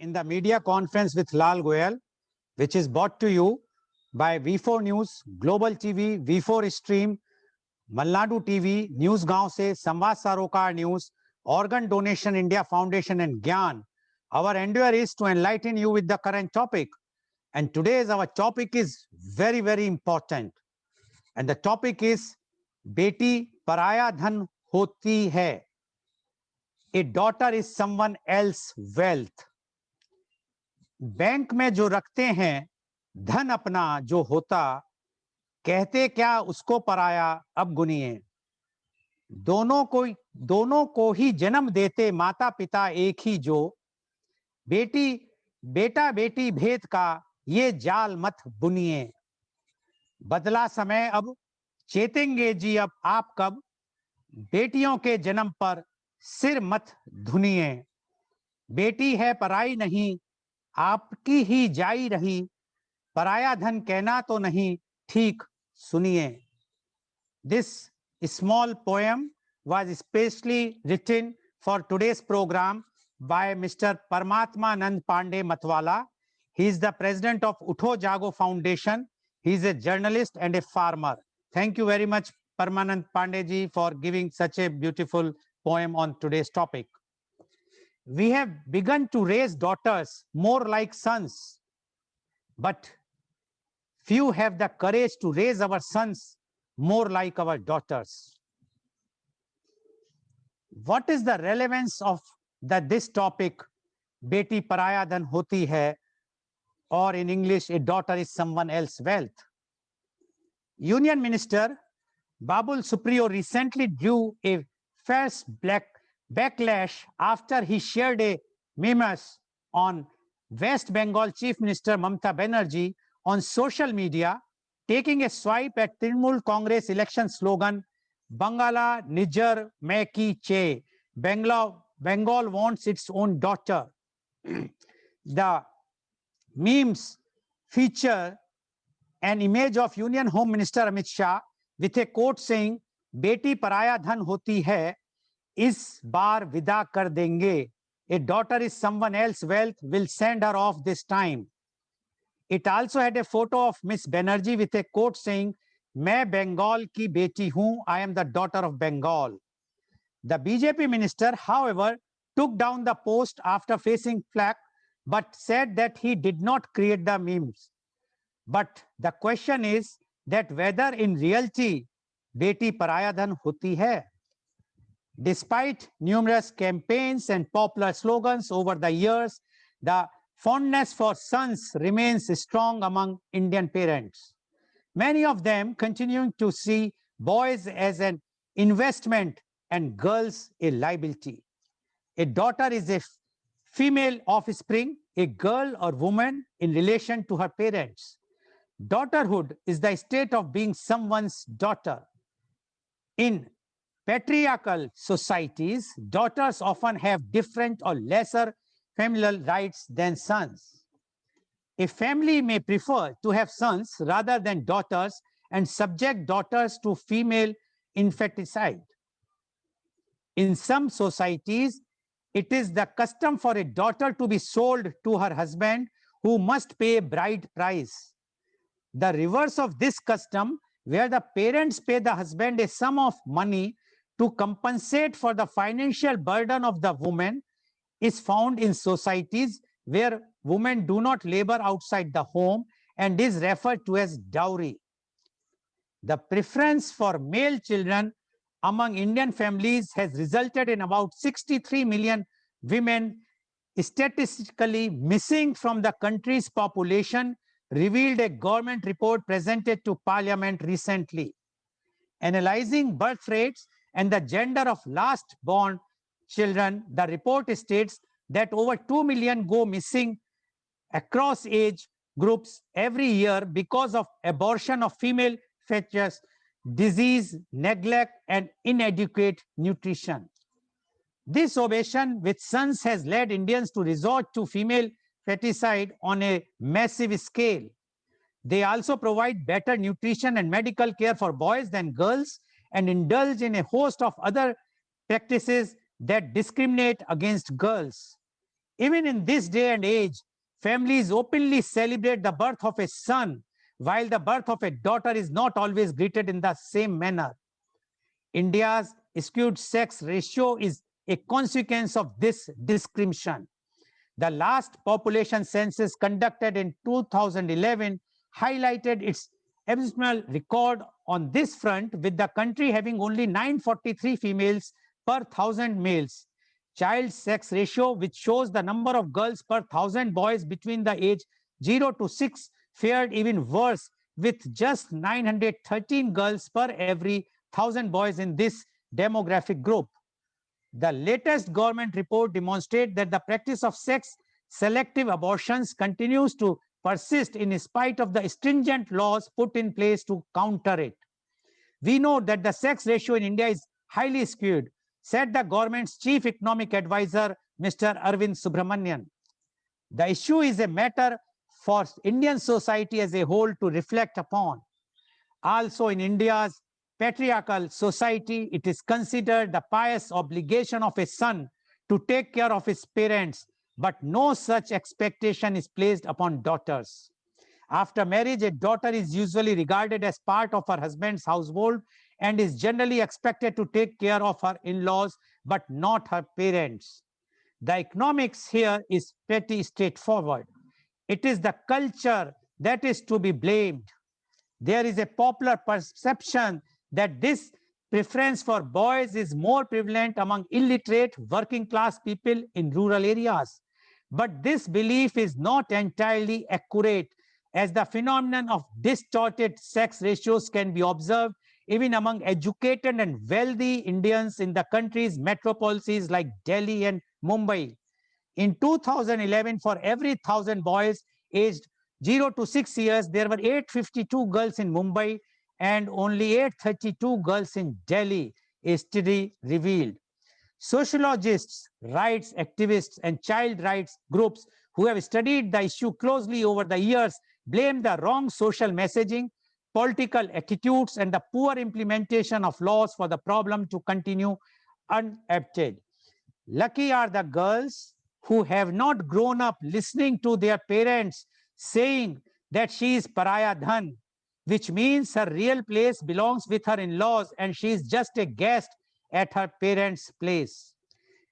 in the media conference with Lal Goyal, which is brought to you by V4 News, Global TV, V4 Stream, Malnadu TV, News Gaon se, Samvad Sarokar News, Organ Donation India Foundation and Gyan. Our endeavor is to enlighten you with the current topic. And today's our topic is very, very important. And the topic is Beti Paraya Dhan Hoti Hai. A daughter is someone else's wealth. Bank में जो रखते हैं धन अपना जो होता, कहते क्या उसको पराया अब गुनिए। दोनों को ही जन्म देते माता पिता एक ही जो, बेटा बेटी भेद का ये जाल मत बुनिए। बदला समय अब चेतेंगे जी अब आप कब, बेटियों के जन्म पर सिर मत धुनिए। बेटी है पराई नहीं आपकी ही जाई रही, पराया धन कहना तो नहीं ठीक सुनिए। This small poem was specially written for today's program by Mr. Paramatmanand Pandey Matwala. He is the president of Utho Jago Foundation. He is a journalist and a farmer. Thank you very much, Paramanand Pandey ji, for giving such a beautiful poem on today's topic. We have begun to raise daughters more like sons, but few have the courage to raise our sons more like our daughters. What is the relevance of this topic, Beti Paraya Dhan Hoti Hai, or in English, a daughter is someone else's wealth? Union Minister Babul Supriyo recently drew a fierce backlash after he shared a meme on West Bengal Chief Minister Mamata Banerjee on social media, taking a swipe at Trinamool Congress election slogan, Bangala Nijar Mein Ki Che, Bengal wants its own daughter. The memes feature an image of Union Home Minister Amit Shah with a quote saying, Beti Paraya Dhan Hoti Hai, is bar vida kar denge. A daughter is someone else's wealth, will send her off this time. It also had a photo of Miss Banerjee with a quote saying, Main Bengal ki beti hoon, I am the daughter of Bengal. The BJP minister, however, took down the post after facing flack, but said that he did not create the memes. But the question is that whether in reality, Beti Paraya Dhan Hoti Hai. Despite numerous campaigns and popular slogans over the years, the fondness for sons remains strong among Indian parents. Many of them continuing to see boys as an investment and girls a liability. A daughter is a female offspring, a girl or woman in relation to her parents. Daughterhood is the state of being someone's daughter. In patriarchal societies, daughters often have different or lesser familial rights than sons. A family may prefer to have sons rather than daughters and subject daughters to female infanticide. In some societies, it is the custom for a daughter to be sold to her husband, who must pay a bride price. The reverse of this custom, where the parents pay the husband a sum of money to compensate for the financial burden of the woman, is found in societies where women do not labor outside the home and is referred to as dowry. The preference for male children among Indian families has resulted in about 63 million women statistically missing from the country's population, revealed a government report presented to Parliament recently. Analyzing birth rates and the gender of last born children, the report states that over 2 million go missing across age groups every year because of abortion of female fetus, disease, neglect, and inadequate nutrition. This obsession with sons has led Indians to resort to female feticide on a massive scale. They also provide better nutrition and medical care for boys than girls and indulge in a host of other practices that discriminate against girls. Even in this day and age, families openly celebrate the birth of a son, while the birth of a daughter is not always greeted in the same manner. India's skewed sex ratio is a consequence of this discrimination. The last population census conducted in 2011 highlighted its abysmal record on this front, with the country having only 943 females per 1,000 males. Child sex ratio, which shows the number of girls per 1,000 boys between the age 0 to 6, fared even worse, with just 913 girls per every 1,000 boys in this demographic group. The latest government report demonstrates that the practice of sex selective abortions continues to persist in spite of the stringent laws put in place to counter it. We know that the sex ratio in India is highly skewed, said the government's chief economic advisor, Mr. Arvind Subramanian. The issue is a matter for Indian society as a whole to reflect upon. Also, in India's patriarchal society, it is considered the pious obligation of a son to take care of his parents, but no such expectation is placed upon daughters. After marriage, a daughter is usually regarded as part of her husband's household and is generally expected to take care of her in-laws, but not her parents. The economics here is pretty straightforward. It is the culture that is to be blamed. There is a popular perception that this preference for boys is more prevalent among illiterate working class people in rural areas. But this belief is not entirely accurate, as the phenomenon of distorted sex ratios can be observed even among educated and wealthy Indians in the country's metropolises like Delhi and Mumbai. In 2011, for every 1,000 boys aged 0 to 6 years, there were 852 girls in Mumbai and only 832 girls in Delhi, a study revealed. Sociologists, rights activists, and child rights groups who have studied the issue closely over the years blame the wrong social messaging, political attitudes, and the poor implementation of laws for the problem to continue unabated. Lucky are the girls who have not grown up listening to their parents saying that she is pariah dhan, which means her real place belongs with her in-laws and she is just a guest at her parents' place.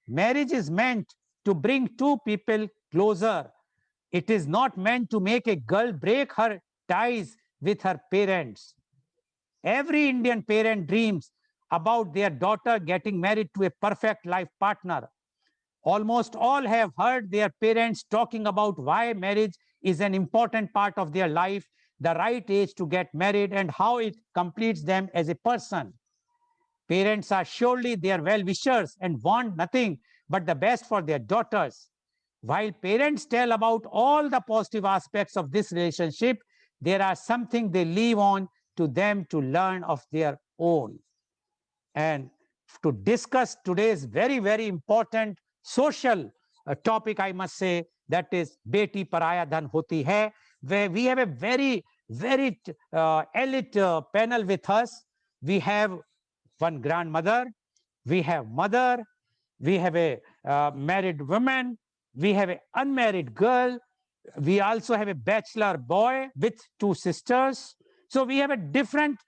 Marriage is meant to bring two people closer. It is not meant to make a girl break her ties with her parents. Every Indian parent dreams about their daughter getting married to a perfect life partner. Almost all have heard their parents talking about why marriage is an important part of their life, the right age to get married, and how it completes them as a person. Parents are surely their well-wishers and want nothing but the best for their daughters. While parents tell about all the positive aspects of this relationship, there are something they leave on to them to learn of their own. And to discuss today's very, very important social topic, I must say, that is Beti Paraya Dhan Hoti Hai, where we have a very, very elite panel with us. We have one grandmother, we have mother, we have a married woman, we have an unmarried girl, we also have a bachelor boy with two sisters. So we have a different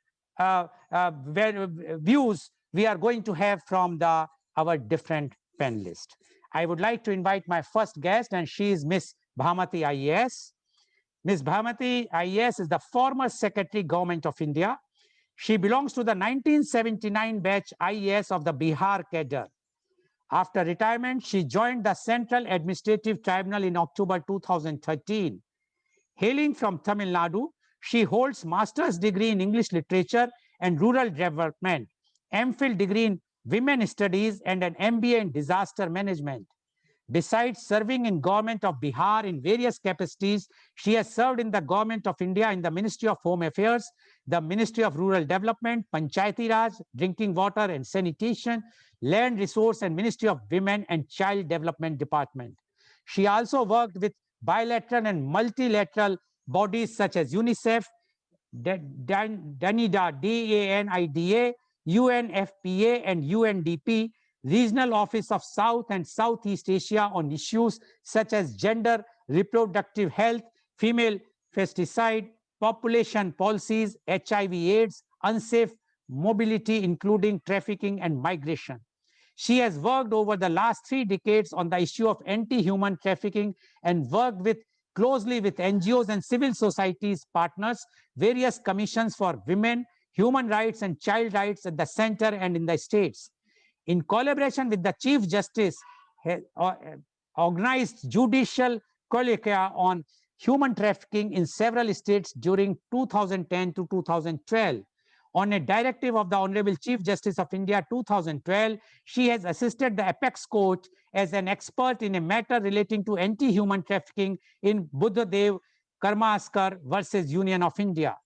views we are going to have from our different panelists. I would like to invite my first guest, and she is Miss Bhamati IAS. Miss Bhamati IAS is the former Secretary Government of India. She belongs to the 1979 batch IAS of the Bihar cadre. After retirement, she joined the Central Administrative Tribunal in October 2013. Hailing from Tamil Nadu, she holds master's degree in English literature and rural development, MPhil degree in women studies, and an MBA in disaster management. Besides serving in government of Bihar in various capacities, she has served in the government of India in the Ministry of Home Affairs, the Ministry of Rural Development, Panchayati Raj, Drinking Water and Sanitation, Land Resource, and Ministry of Women and Child Development Department. She also worked with bilateral and multilateral bodies such as UNICEF, DANIDA, DANIDA, UNFPA, and UNDP, Regional Office of South and Southeast Asia on issues such as gender, reproductive health, female pesticide, population policies, HIV/AIDS, unsafe mobility, including trafficking and migration. She has worked over the last 3 decades on the issue of anti-human trafficking and worked closely with NGOs and civil societies partners, various commissions for women, human rights and child rights at the center and in the states. In collaboration with the Chief Justice, organized judicial colloquia on human trafficking in several states during 2010 to 2012. On a directive of the Honorable Chief Justice of India 2012, she has assisted the Apex Court as an expert in a matter relating to anti-human trafficking in Buddhadev Karmaskar versus Union of India.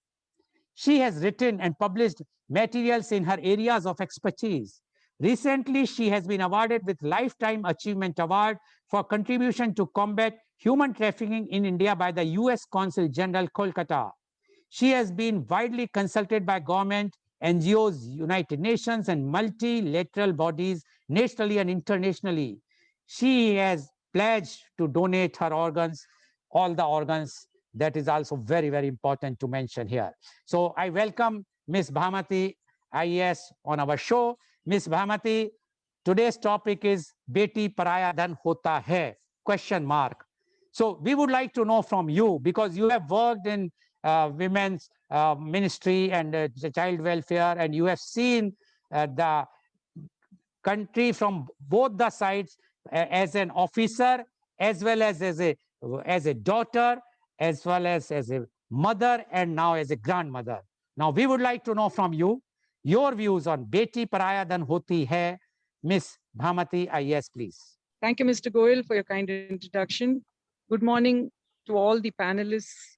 She has written and published materials in her areas of expertise. Recently, she has been awarded with Lifetime Achievement Award for contribution to combat human trafficking in India by the US Consul General, Kolkata. She has been widely consulted by government, NGOs, United Nations, and multilateral bodies nationally and internationally. She has pledged to donate her organs, all the organs. That is also very, very important to mention here. So I welcome Ms. Bhamati IAS on our show. Ms. Bhamati, today's topic is Beti Paraya Dhan Hota Hai, question mark. So we would like to know from you, because you have worked in women's ministry and child welfare, and you have seen the country from both the sides, as an officer, as well as a daughter, as well as a mother, and now as a grandmother. Now we would like to know from you your views on Beti Paraya Dhan Hoti Hai. Ms. Bhamati IAS, please. Thank you, Mr. Goyal, for your kind introduction. Good morning to all the panelists.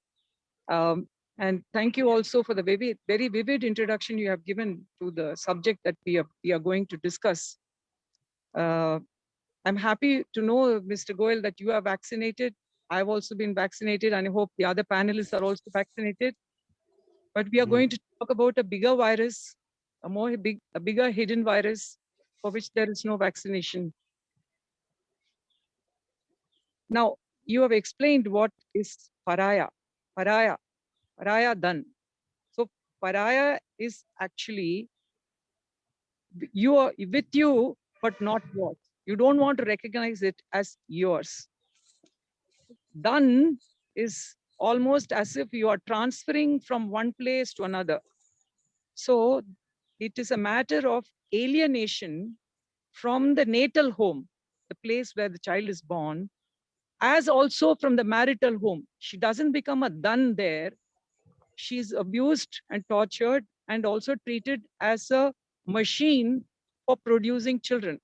And thank you also for the very vivid introduction you have given to the subject that we are going to discuss. I'm happy to know, Mr. Goyal, that you are vaccinated. I've also been vaccinated, and I hope the other panelists are also vaccinated. But we are going to talk about a bigger virus, a bigger hidden virus for which there is no vaccination. Now, you have explained what is Paraya Dhan. So Paraya is actually you are with you, but not yours. You don't want to recognize it as yours. Dhan is almost as if you are transferring from one place to another. So it is a matter of alienation from the natal home, the place where the child is born, as also from the marital home. She doesn't become a dhan there. She's abused and tortured and also treated as a machine for producing children.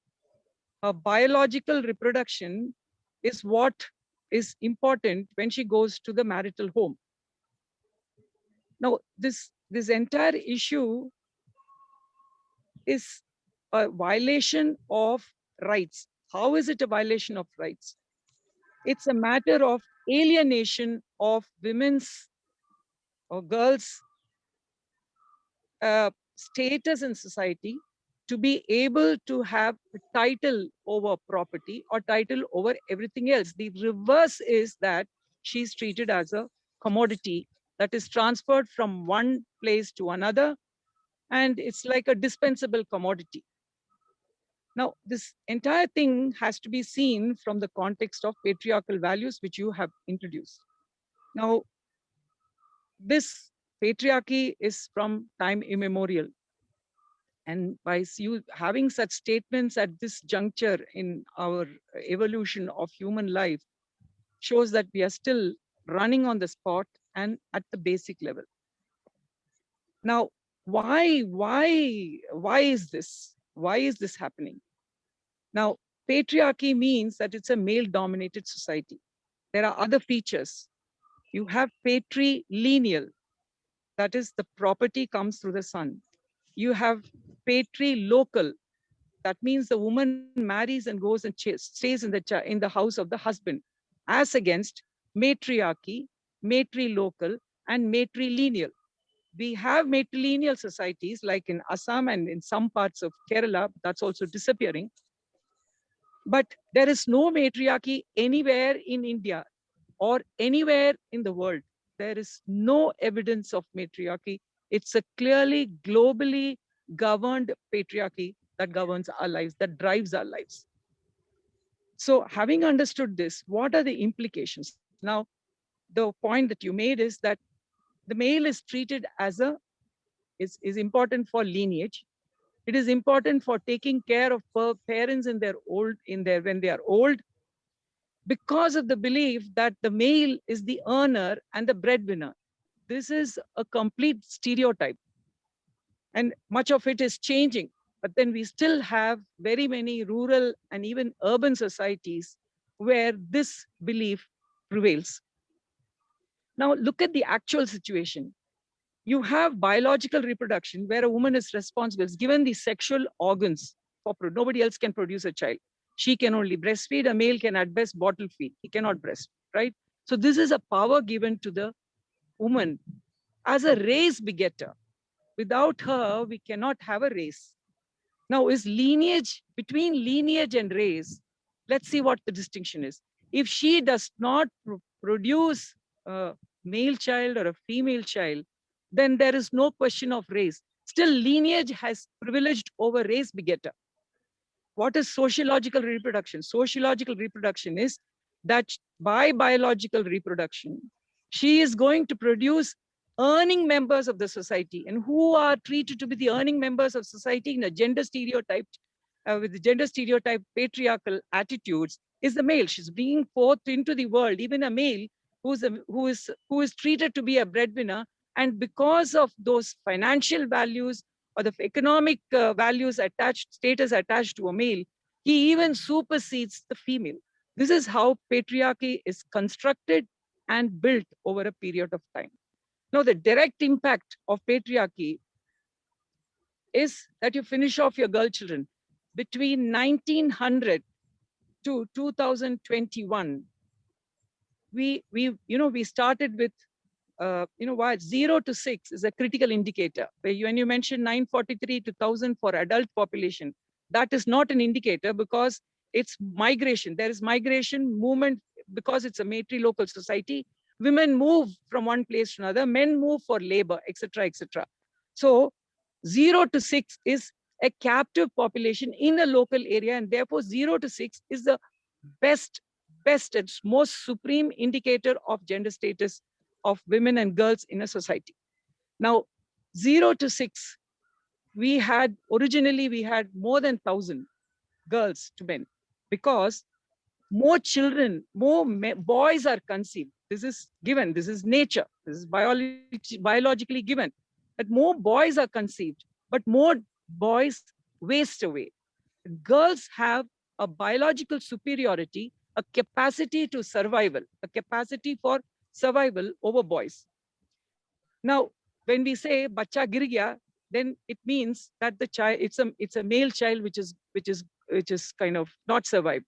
Her biological reproduction is what is important when she goes to the marital home. Now, this entire issue is a violation of rights. How is it a violation of rights? It's a matter of alienation of women's or girls' status in society to be able to have a title over property or title over everything else. The reverse is that she's treated as a commodity that is transferred from one place to another, and it's like a dispensable commodity. Now, this entire thing has to be seen from the context of patriarchal values, which you have introduced. Now, this patriarchy is from time immemorial. And by you having such statements at this juncture in our evolution of human life shows that we are still running on the spot and at the basic level. Now, why is this? Why is this happening? Now, patriarchy means that it's a male-dominated society. There are other features. You have patrilineal, that is the property comes through the son. You have patrilocal, that means the woman marries and goes and stays in the house of the husband, as against matriarchy, matrilocal, and matrilineal. We have matrilineal societies like in Assam and in some parts of Kerala, that's also disappearing. But there is no matriarchy anywhere in India or anywhere in the world. There is no evidence of matriarchy. It's a clearly globally governed patriarchy that governs our lives, that drives our lives. So having understood this, what are the implications? Now, the point that you made is that the male is treated as is important for lineage. It is important for taking care of parents in their when they are old, because of the belief that the male is the earner and the breadwinner. This is a complete stereotype, and much of it is changing. But then we still have very many rural and even urban societies where this belief prevails. Now, look at the actual situation. You have biological reproduction where a woman is responsible, is given the sexual organs for nobody else can produce a child. She can only breastfeed. A male can at best bottle feed. He cannot breast, right? So this is a power given to the woman as a race begetter. Without her, we cannot have a race. Now, is lineage, between lineage and race, let's see what the distinction is. If she does not produce a male child or a female child, then there is no question of race. Still, lineage has privileged over race begetter. What is sociological reproduction? Sociological reproduction is that by biological reproduction, she is going to produce earning members of the society, and who are treated to be the earning members of society in a gender stereotyped, with the gender stereotype patriarchal attitudes, is the male. She's bringing forth into the world even a male who is treated to be a breadwinner, and because of those financial values or the economic values attached, status attached to a male, he even supersedes the female. This is how patriarchy is constructed and built over a period of time. Now, the direct impact of patriarchy is that you finish off your girl children. Between 1900 to 2021, we started with why 0 to 6 is a critical indicator. When you mention 943 to 1000 for adult population, that is not an indicator because it's migration. There is migration movement because it's a matrilocal society. Women move from one place to another, men move for labor, etc., etc. So 0 to 6 is a captive population in a local area, and therefore 0 to 6 is the best and most supreme indicator of gender status of women and girls in a society. Now, 0 to 6, originally we had more than 1,000 girls to men, because more children, boys are conceived. This is given, this is nature, this is biologically given, that more boys are conceived, but more boys waste away. Girls have a biological superiority, a capacity to survival, a capacity for survival over boys. Now, when we say bacha gir gaya, then it means that the child, it's a male child which is kind of not survived.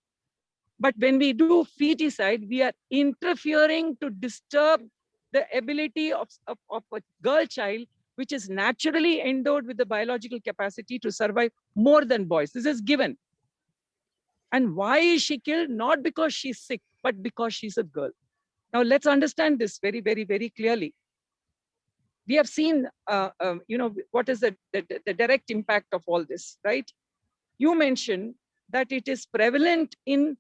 But when we do feticide, we are interfering to disturb the ability of a girl child, which is naturally endowed with the biological capacity to survive more than boys. This is given. And why is she killed? Not because she's sick, but because she's a girl. Now, let's understand this very, very, very clearly. We have seen, what is the direct impact of all this, right? You mentioned that it is prevalent in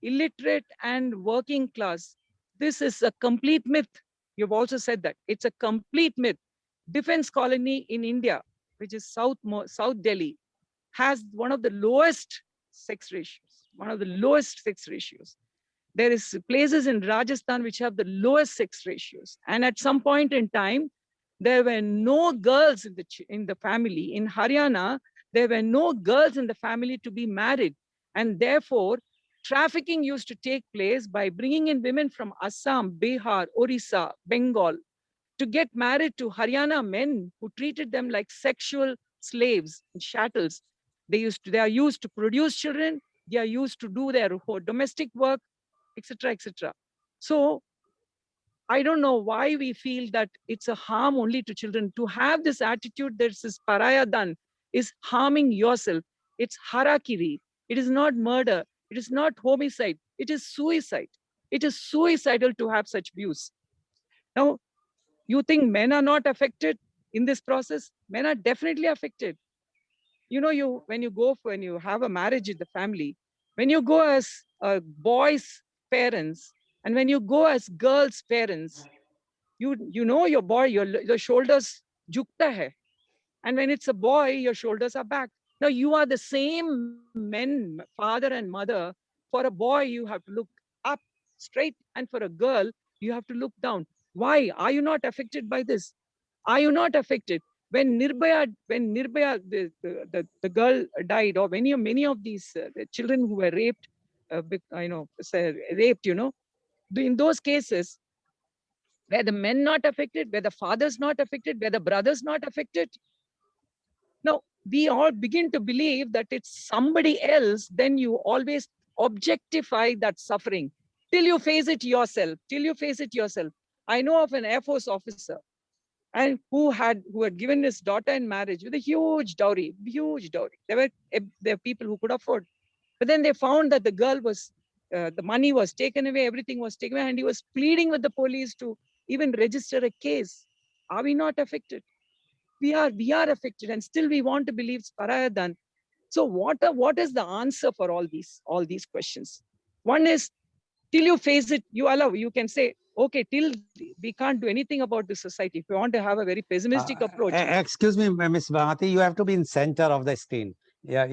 illiterate and working class. This is a complete myth. You've also said that. It's a complete myth. Defense colony in India, which is South Delhi, has one of the lowest sex ratios, There is places in Rajasthan which have the lowest sex ratios. And at some point in time, there were no girls in the family. In Haryana, there were no girls in the family to be married. And therefore, trafficking used to take place by bringing in women from Assam, Bihar, Orissa, Bengal, to get married to Haryana men who treated them like sexual slaves and chattels. They are used to produce children. They are used to do their domestic work, etc., etc. So I don't know why we feel that it's a harm only to children. To have this attitude that this pariah dhan is harming yourself. It's harakiri. It is not murder. It is not homicide. It is suicide. It is suicidal to have such views. Now, you think men are not affected in this process? Men are definitely affected. When you have a marriage in the family, when you go as boys' parents, and when you go as girls' parents, you know your boy, your shoulders jukta hai. And when it's a boy, your shoulders are back. Now you are the same men, father and mother. For a boy, you have to look up straight, and for a girl, you have to look down. Why are you not affected by this? Are you not affected? When Nirbhaya, the girl died, or many of these the children who were raped, raped, in those cases, were the men not affected? Were the fathers not affected? Were the brothers not affected? Now, we all begin to believe that it's somebody else, then you always objectify that suffering till you face it yourself, I know of an Air Force officer and who had given his daughter in marriage with a huge dowry, huge dowry. There were people who could afford, but then they found that the girl was, the money was taken away, everything was taken away, and he was pleading with the police to even register a case. Are we not affected? We are affected, and still we want to believe it's Parayadan. So what is the answer for all these questions? One is, till you face it, you can say, okay, till we can't do anything about the society. If you want to have a very pessimistic approach, Excuse me, Ms. Bhamati, you have to be in center of the screen. Yeah,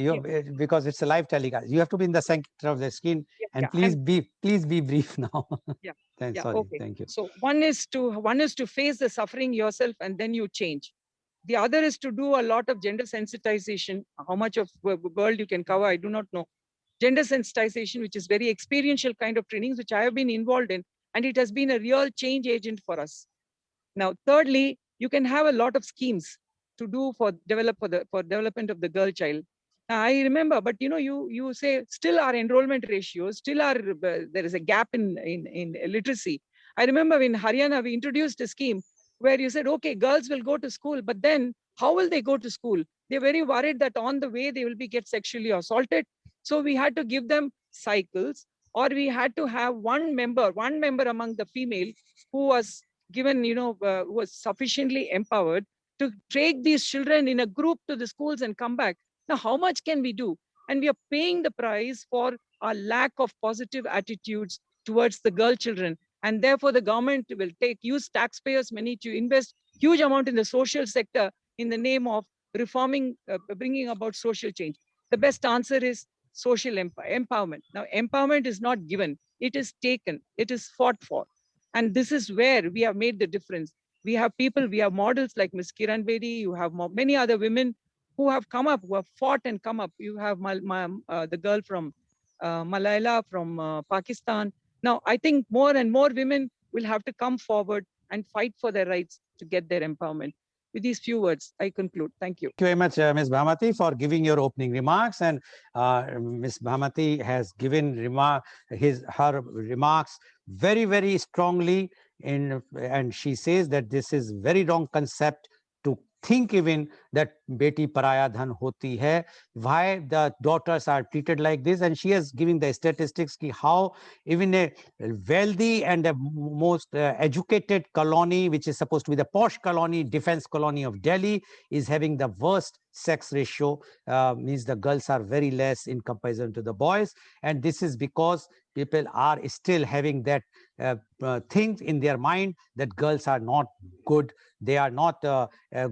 because it's a live telecast. You have to be in the center of the screen, yeah, and yeah, please be brief now. yeah, Sorry, okay. thank you. So one is to face the suffering yourself, and then you change. The other is to do a lot of gender sensitization. How much of world you can cover, I do not know. Gender sensitization, which is very experiential kind of trainings, which I have been involved in, and it has been a real change agent for us. Now, thirdly, you can have a lot of schemes to do for development of the girl child. I remember, but you say still our enrollment ratios, still there is a gap in literacy. I remember in Haryana we introduced a scheme where you said, okay, girls will go to school, but then how will they go to school? They're very worried that on the way they will get sexually assaulted. So we had to give them cycles, or we had to have one member among the female who was given, who was sufficiently empowered to take these children in a group to the schools and come back. Now, how much can we do? And we are paying the price for our lack of positive attitudes towards the girl children. And therefore, the government will use taxpayers' money to invest huge amount in the social sector in the name of reforming, bringing about social change. The best answer is social empowerment. Now, empowerment is not given, it is taken, it is fought for. And this is where we have made the difference. We have models like Ms. Kiran Bedi, you have many other women who have come up, who have fought and come up. You have the girl from Malayala, from Pakistan. Now, I think more and more women will have to come forward and fight for their rights to get their empowerment. With these few words, I conclude. Thank you. Thank you very much, Ms. Bhamati, for giving your opening remarks. And Ms. Bhamati has given her remarks very, very strongly, and she says that this is very wrong concept to think even that beti paraya dhan hoti hai, why the daughters are treated like this. And she has given the statistics ki how even a wealthy and a most educated colony, which is supposed to be the posh colony, defense colony of Delhi, is having the worst sex ratio, means the girls are very less in comparison to the boys. And this is because people are still having that things in their mind that girls are not good, they are not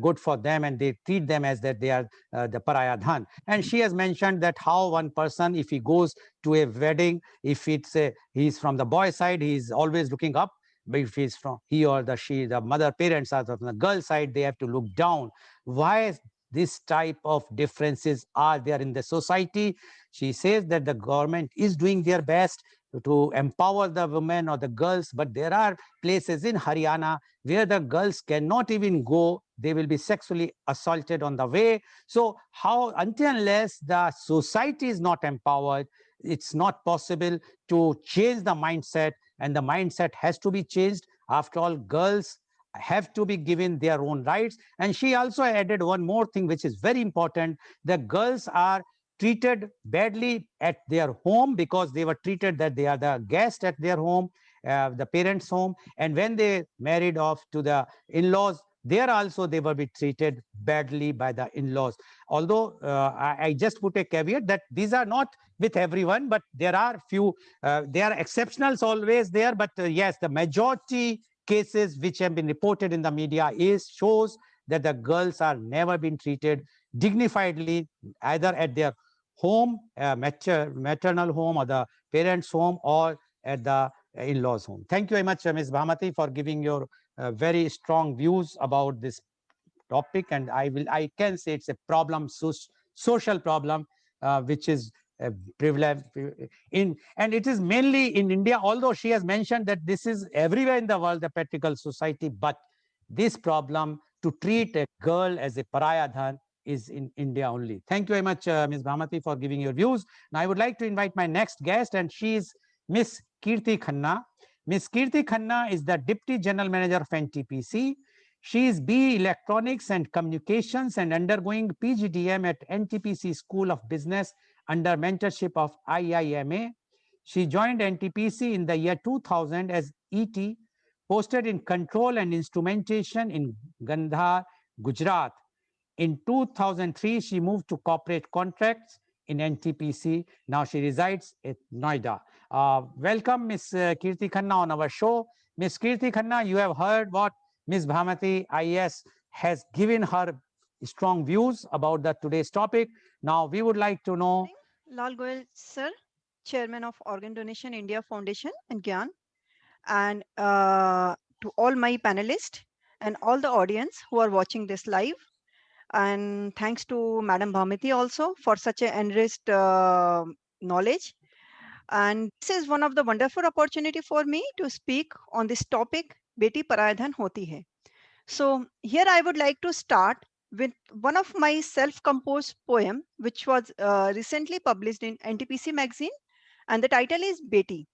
good for them, and they treat them as that they are the paraya dhan. And she has mentioned that how one person, if he goes to a wedding, if he's from the boy side, he's always looking up, but if he's from the mother parents are from the girl side, they have to look down. Why this type of differences are there in the society? She says that the government is doing their best to empower the women or the girls, but there are places in Haryana where the girls cannot even go, they will be sexually assaulted on the way. So how, until unless the society is not empowered, it's not possible to change the mindset, and the mindset has to be changed. After all, girls have to be given their own rights. And she also added one more thing which is very important: the girls are treated badly at their home because they were treated that they are the guest at their home, the parents' home. And when they married off to the in-laws, there also they will be treated badly by the in-laws. Although I just put a caveat that these are not with everyone, but there are few, there are exceptionals always there. But yes, the majority cases which have been reported in the media shows that the girls are never been treated dignifiedly either at their home, maternal home, or the parents' home, or at the in-laws' home. Thank you very much, Ms. Bhamati, for giving your very strong views about this topic. And I can say it's a problem, social problem, which is prevalent and it is mainly in India, although she has mentioned that this is everywhere in the world, the patriarchal society. But this problem to treat a girl as a pariah dhan is in India only. Thank you very much, Ms. Bhamati, for giving your views. Now, I would like to invite my next guest, and she is Ms. Kirti Khanna. Ms. Kirti Khanna is the Deputy General Manager of NTPC. She is BE Electronics and Communications and undergoing PGDM at NTPC School of Business under mentorship of IIMA. She joined NTPC in the year 2000 as ET, posted in Control and Instrumentation in Gandhar, Gujarat. In 2003, she moved to Corporate Contracts in NTPC. Now she resides at Noida. Welcome, Ms. Kirti Khanna, on our show. Ms. Kirti Khanna, you have heard what Ms. Bhamati IS has given her strong views about today's topic. Now we would like to know. Lal Goyal sir, Chairman of Organ Donation India Foundation and GYAN, and to all my panelists and all the audience who are watching this live. And thanks to Madam Bhamati also for such an enriched knowledge. And this is one of the wonderful opportunity for me to speak on this topic, Beti Paraya Dhan Hoti Hai. So here I would like to start with one of my self-composed poem, which was recently published in NTPC magazine, and the title is Beti.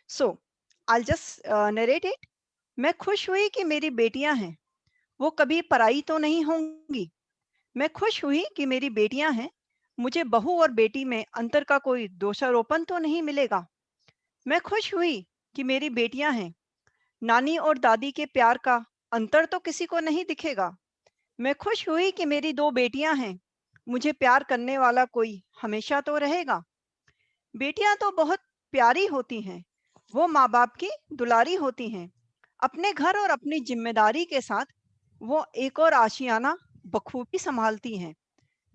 So I'll just narrate it. मैं खुश हुई कि मेरी बेटियां हैं, वो कभी पराई तो नहीं होंगी। मैं खुश हुई कि मेरी बेटियां हैं, मुझे बहू और बेटी में अंतर का कोई दोषारोपण तो नहीं मिलेगा। मैं खुश हुई कि मेरी बेटियां हैं, नानी और दादी के प्यार का अंतर तो किसी को नहीं दिखेगा। मैं खुश हुई कि मेरी 2 बेटियां हैं, मुझे प्यार करने वाला कोई हमेशा तो रहेगा। बेटियां तो बहुत प्यारी होती हैं, वो माँ बाप की दुलारी होती हैं। अपने घर और अपनी जिम्मेदारी के साथ वो एक और आशियाना बखूबी संभालती हैं।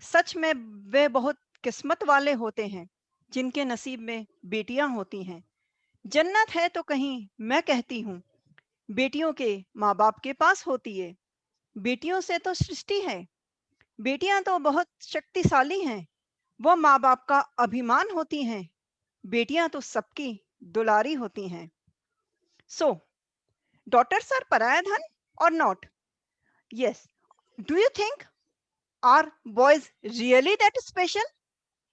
सच में वे बहुत किस्मत वाले होते हैं जिनके नसीब में बेटियां होती हैं। जन्नत है तो कहीं मैं कहती हूँ, बेटियों के माँ बाप के पास होती है। बेटियों से तो सृष्टि है, बेटियां तो बहुत शक्तिशाली हैं, वो माँ बाप का अभिमान होती हैं। बेटियां तो सबकी दुलारी होती हैं। So, daughters are paraya dhan or not? Yes. Do you think are boys really that special?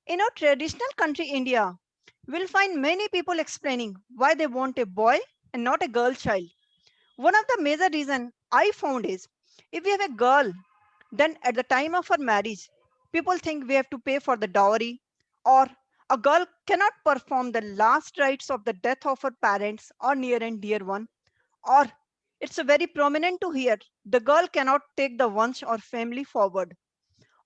In our traditional country, India, we'll find many people explaining why they want a boy and not a girl child. One of the major reasons I found is if we have a girl, then at the time of her marriage, people think we have to pay for the dowry, or a girl cannot perform the last rites of the death of her parents or near and dear one, or it's very prominent to hear the girl cannot take the vansh or family forward.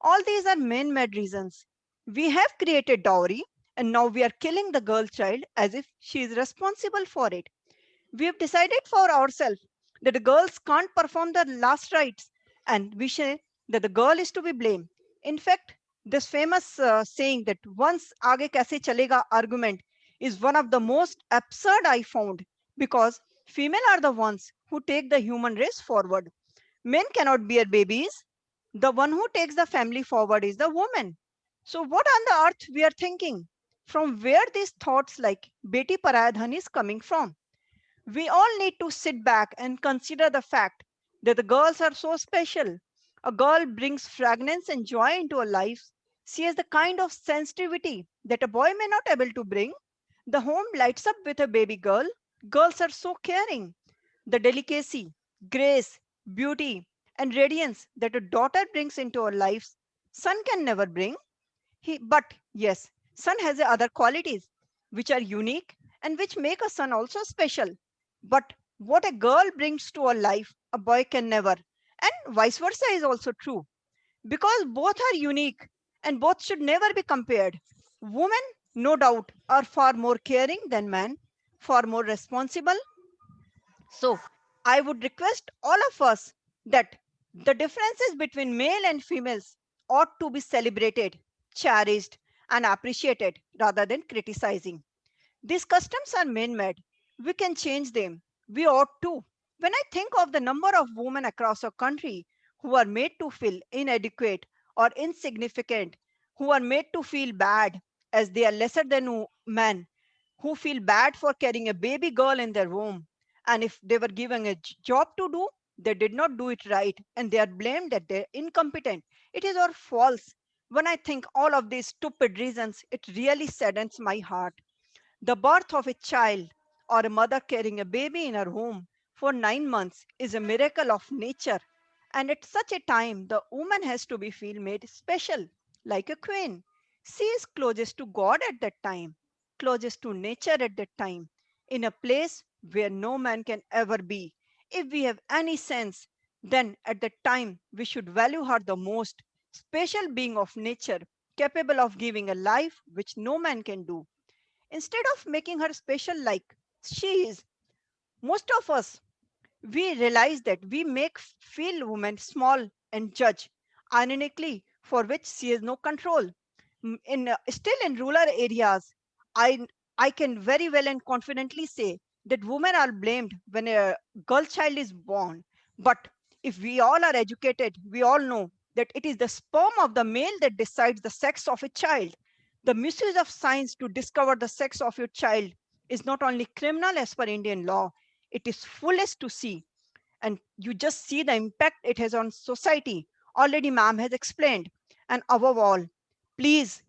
All these are man-made reasons. We have created dowry and now we are killing the girl child as if she is responsible for it. We have decided for ourselves that the girls can't perform the last rites and we say that the girl is to be blamed. In fact, this famous saying that once aage kaise chalega argument is one of the most absurd I found, because female are the ones who take the human race forward. Men cannot bear babies. The one who takes the family forward is the woman. So what on the earth we are thinking? From where these thoughts like Beti Paraya Dhan is coming from? We all need to sit back and consider the fact that the girls are so special. A girl brings fragrance and joy into our lives. She has the kind of sensitivity that a boy may not able to bring. The home lights up with a baby girl. Girls are so caring. The delicacy, grace, beauty, and radiance that a daughter brings into our lives, son can never bring. But Yes, sun has other qualities which are unique and which make a son also special. But what a girl brings to a life, a boy can never. And vice versa is also true because both are unique and both should never be compared. Women, no doubt, are far more caring than men, far more responsible. So, I would request all of us that the differences between male and females ought to be celebrated, cherished, and appreciated rather than criticizing. These customs are man made. We can change them. We ought to. When I think of the number of women across our country who are made to feel inadequate or insignificant, who are made to feel bad as they are lesser than men, who feel bad for carrying a baby girl in their womb, and if they were given a job to do, they did not do it right, and they are blamed that they're incompetent. It is all false. When I think all of these stupid reasons, it really saddens my heart. The birth of a child or a mother carrying a baby in her womb for 9 months is a miracle of nature. And at such a time, the woman has to be feel made special, like a queen. She is closest to God at that time, closest to nature at that time, in a place where no man can ever be. If we have any sense, then at that time we should value her the most, special being of nature, capable of giving a life which no man can do. Instead of making her special like she is, most of us, we realize that we make feel women small and judge, ironically, for which she has no control. Still in rural areas, I, I can very well and confidently say that women are blamed when a girl child is born. But if we all are educated, we all know that it is the sperm of the male that decides the sex of a child. The misuse of science to discover the sex of your child is not only criminal as per Indian law, it is foolish to see. And you just see the impact it has on society. Already, ma'am has explained. And above all, please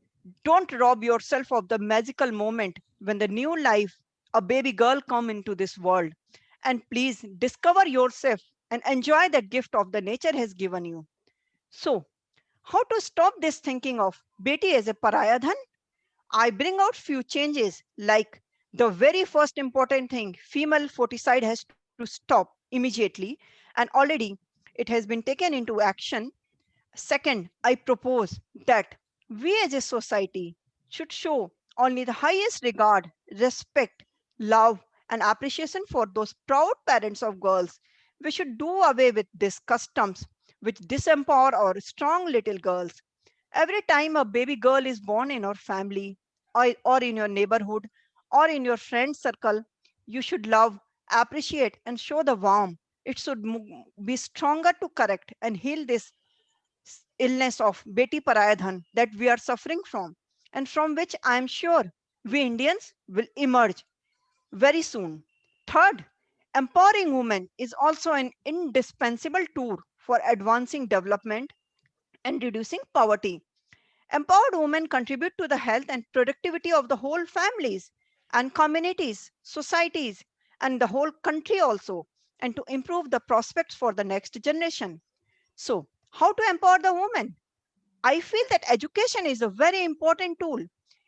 don't rob yourself of the magical moment when the new life, a baby girl, come into this world. And please discover yourself and enjoy the gift of the nature has given you. So, how to stop this thinking of Beti as a pariah dhan? I bring out few changes like the very first important thing, female foeticide has to stop immediately and already it has been taken into action. Second, I propose that we as a society should show only the highest regard, respect, love, and appreciation for those proud parents of girls. We should do away with these customs which disempower our strong little girls. Every time a baby girl is born in your family or in your neighborhood or in your friend circle, you should love, appreciate, and show the warmth. It should be stronger to correct and heal this illness of Beti Parayadhan that we are suffering from, and from which I am sure we Indians will emerge very soon. Third, empowering women is also an indispensable tool for advancing development and reducing poverty. Empowered women contribute to the health and productivity of the whole families and communities, societies, and the whole country also, and to improve the prospects for the next generation. So, how to empower the woman? I feel that education is a very important tool.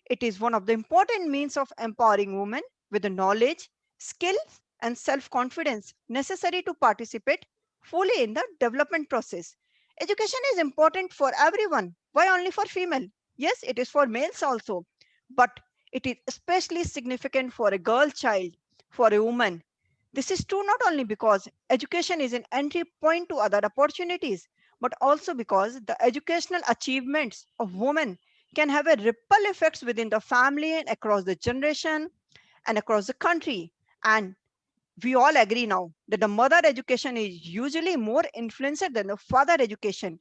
It is one of the important means of empowering women with the knowledge, skills, and self confidence necessary to participate fully in the development process. Education is important for everyone. Why only for female? Yes, it is for males also, but it is especially significant for a girl child, for a woman. This is true not only because education is an entry point to other opportunities, but also because the educational achievements of women can have a ripple effects within the family and across the generation and across the country. And we all agree now that the mother education is usually more influential than the father education.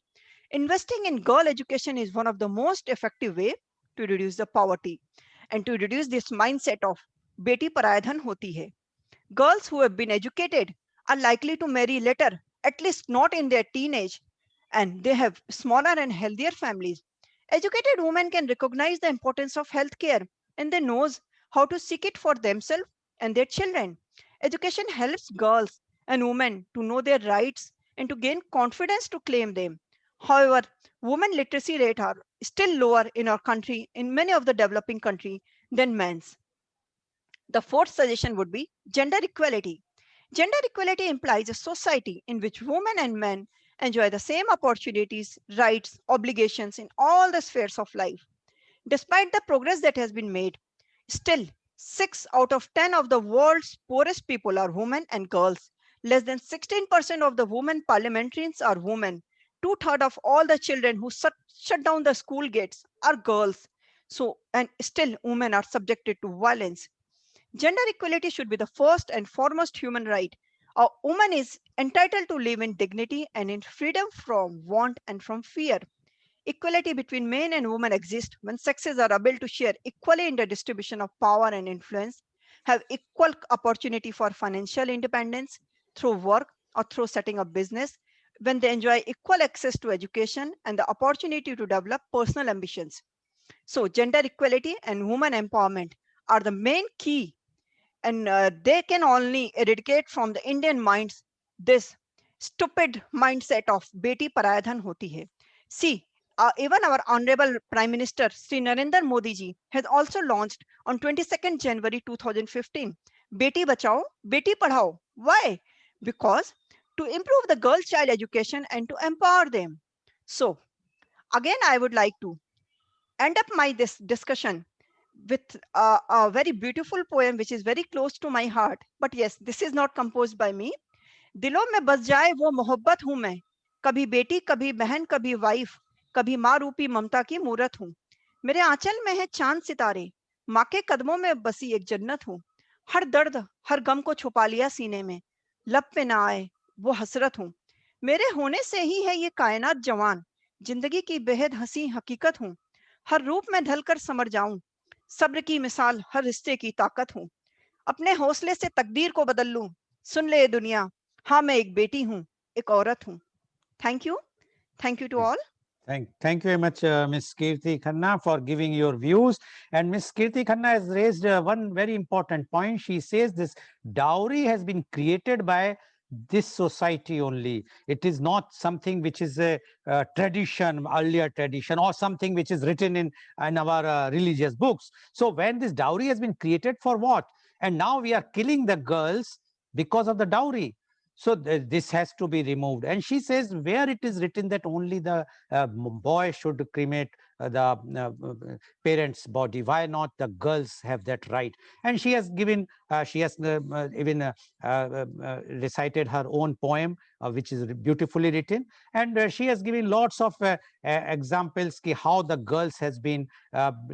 Investing in girl education is one of the most effective way to reduce the poverty and to reduce this mindset of beti parayadhan hoti hai. Girls who have been educated are likely to marry later, at least not in their teenage, and they have smaller and healthier families. Educated women can recognize the importance of healthcare and they knows how to seek it for themselves and their children. Education helps girls and women to know their rights and to gain confidence to claim them. However, women literacy rate are still lower in our country, in many of the developing country, than men's. The fourth suggestion would be gender equality. Gender equality implies a society in which women and men enjoy the same opportunities, rights, obligations in all the spheres of life. Despite the progress that has been made, still 6 out of 10 of the world's poorest people are women and girls. Less than 16% of the women parliamentarians are women. Two-thirds of all the children who shut down the school gates are girls. So, and still women are subjected to violence. Gender equality should be the first and foremost human right. A woman is entitled to live in dignity and in freedom from want and from fear. Equality between men and women exists when sexes are able to share equally in the distribution of power and influence, have equal opportunity for financial independence through work or through setting up business, when they enjoy equal access to education and the opportunity to develop personal ambitions. So gender equality and women empowerment are the main key, and they can only eradicate from the Indian minds this stupid mindset of Beti Paraya Dhan Hoti Hai. See, even our Honorable Prime Minister Sri Narendra Modi ji has also launched on 22nd January 2015 Beti Bachao, Beti Padhao. Why? Because to improve the girl child education and to empower them. So again, I would like to end up my this discussion with a very beautiful poem which is very close to my heart. But yes, this is not composed by me. दिलों में बस जाए वो मोहब्बत हूं मैं, कभी बेटी कभी बहन कभी वाइफ, कभी माँ रूपी ममता की मूरत हूँ. मेरे आंचल में है चांद सितारे, माँ के कदमों में बसी एक जन्नत हूँ. हर दर्द हर गम को छुपा लिया सीने में, लब पे ना आए वो हसरत हूँ. मेरे होने से ही है ये कायनात जवान, जिंदगी की बेहद हंसी हकीकत हूँ. हर रूप में ढलकर समर जाऊं, सब्र की मिसाल हर रिश्ते की ताकत हूँ. अपने हौसले से तकदीर को बदल लूं, सुन ले ये दुनिया, हाँ मैं एक बेटी हूँ, एक औरत हूँ. Thank you. Thank you to all. Thank you very much, Ms. Kirti Khanna, for giving your views. And Ms. Kirti Khanna has raised one very important point. She says this dowry has been created by this society only. It is not something which is a tradition, earlier tradition, or something which is written in our religious books. So when this dowry has been created, for what? And now we are killing the girls because of the dowry. So this has to be removed. And she says where it is written that only the boy should cremate the parents' body, why not the girls have that right? And she has given, even recited her own poem, which is beautifully written. And she has given lots of examples how the girls has been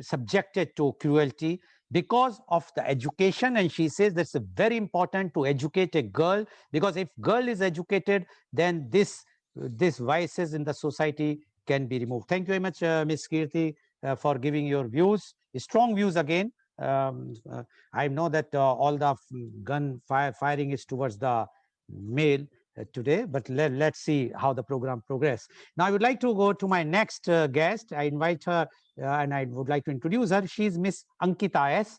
subjected to cruelty because of the education. And she says that's very important to educate a girl, because if girl is educated, then this vices in the society can be removed. Thank you very much, Ms. Kirti, for giving your views, strong views again. I know that all the gun firing is towards the male today, but let's see how the program progress. Now I would like to go to my next guest. I invite her and I would like to introduce her. She's Miss Ankita S.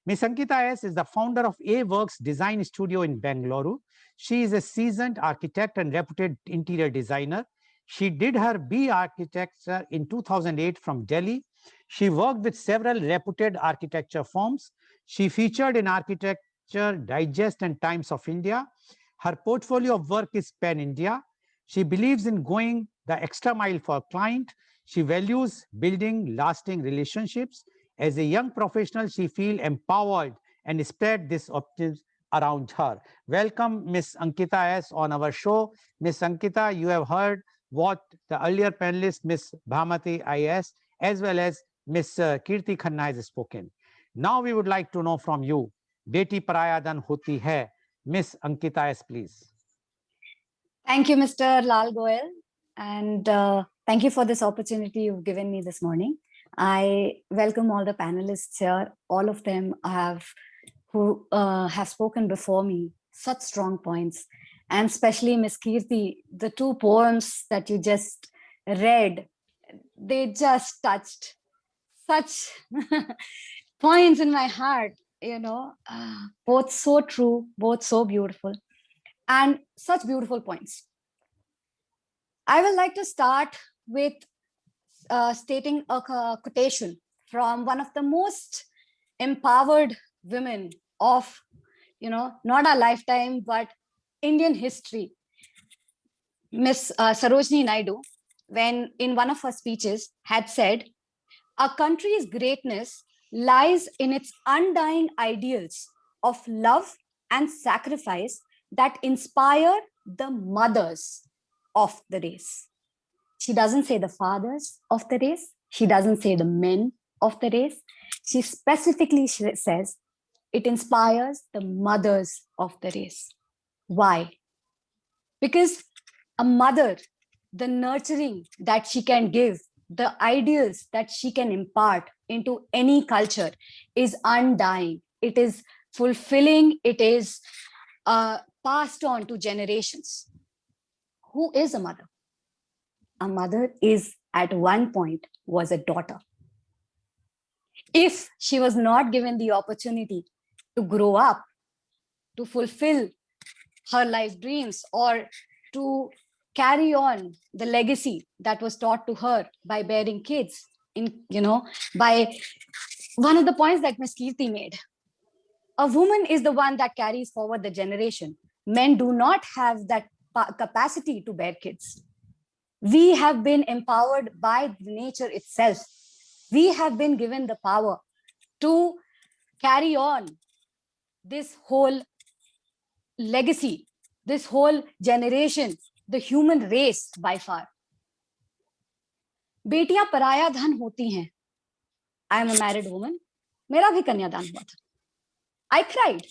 Miss Ankita S is the founder of A Works Design Studio in Bengaluru. She is a seasoned architect and reputed interior designer. She did her B architecture in 2008 from Delhi. She worked with several reputed architecture firms. She featured in Architecture Digest and Times of India. Her portfolio of work is pan-India. She believes in going the extra mile for client. She values building lasting relationships. As a young professional, she feels empowered and spread this optimism around her. Welcome, Ms. Ankita S. on our show. Ms. Ankita, you have heard what the earlier panelist, Ms. Bhamati IS, as well as Ms. Kirti Khanna has spoken. Now we would like to know from you, Beti Paraya Dhan Hoti Hai. Ms. Ankita S., please. Thank you, Mr. Lal Goyal. And thank you for this opportunity you've given me this morning. I welcome all the panelists here. All of them who have spoken before me, such strong points. And especially Ms. Kirti, the two poems that you just read, they just touched such points in my heart, both so true, both so beautiful, and such beautiful points. I would like to start with stating a quotation from one of the most empowered women of, not our lifetime, but Indian history, Miss Sarojini Naidu, when in one of her speeches had said, "A country's greatness lies in its undying ideals of love and sacrifice that inspire the mothers of the race." She doesn't say the fathers of the race. She doesn't say the men of the race. She specifically says it inspires the mothers of the race. Why? Because a mother, the nurturing that she can give, the ideals that she can impart into any culture is undying. It is fulfilling. It is passed on to generations. Who is a mother? A mother is at one point was a daughter. If she was not given the opportunity to grow up, to fulfill her life dreams, or to carry on the legacy that was taught to her by bearing kids, by one of the points that Ms. Kirti made, a woman is the one that carries forward the generation. Men do not have that capacity to bear kids. We have been empowered by nature itself. We have been given the power to carry on this whole legacy, this whole generation, the human race by far. बेटियां पराया धन होती हैं. I am a married woman. मेरा भी कन्यादान हुआ था. I cried.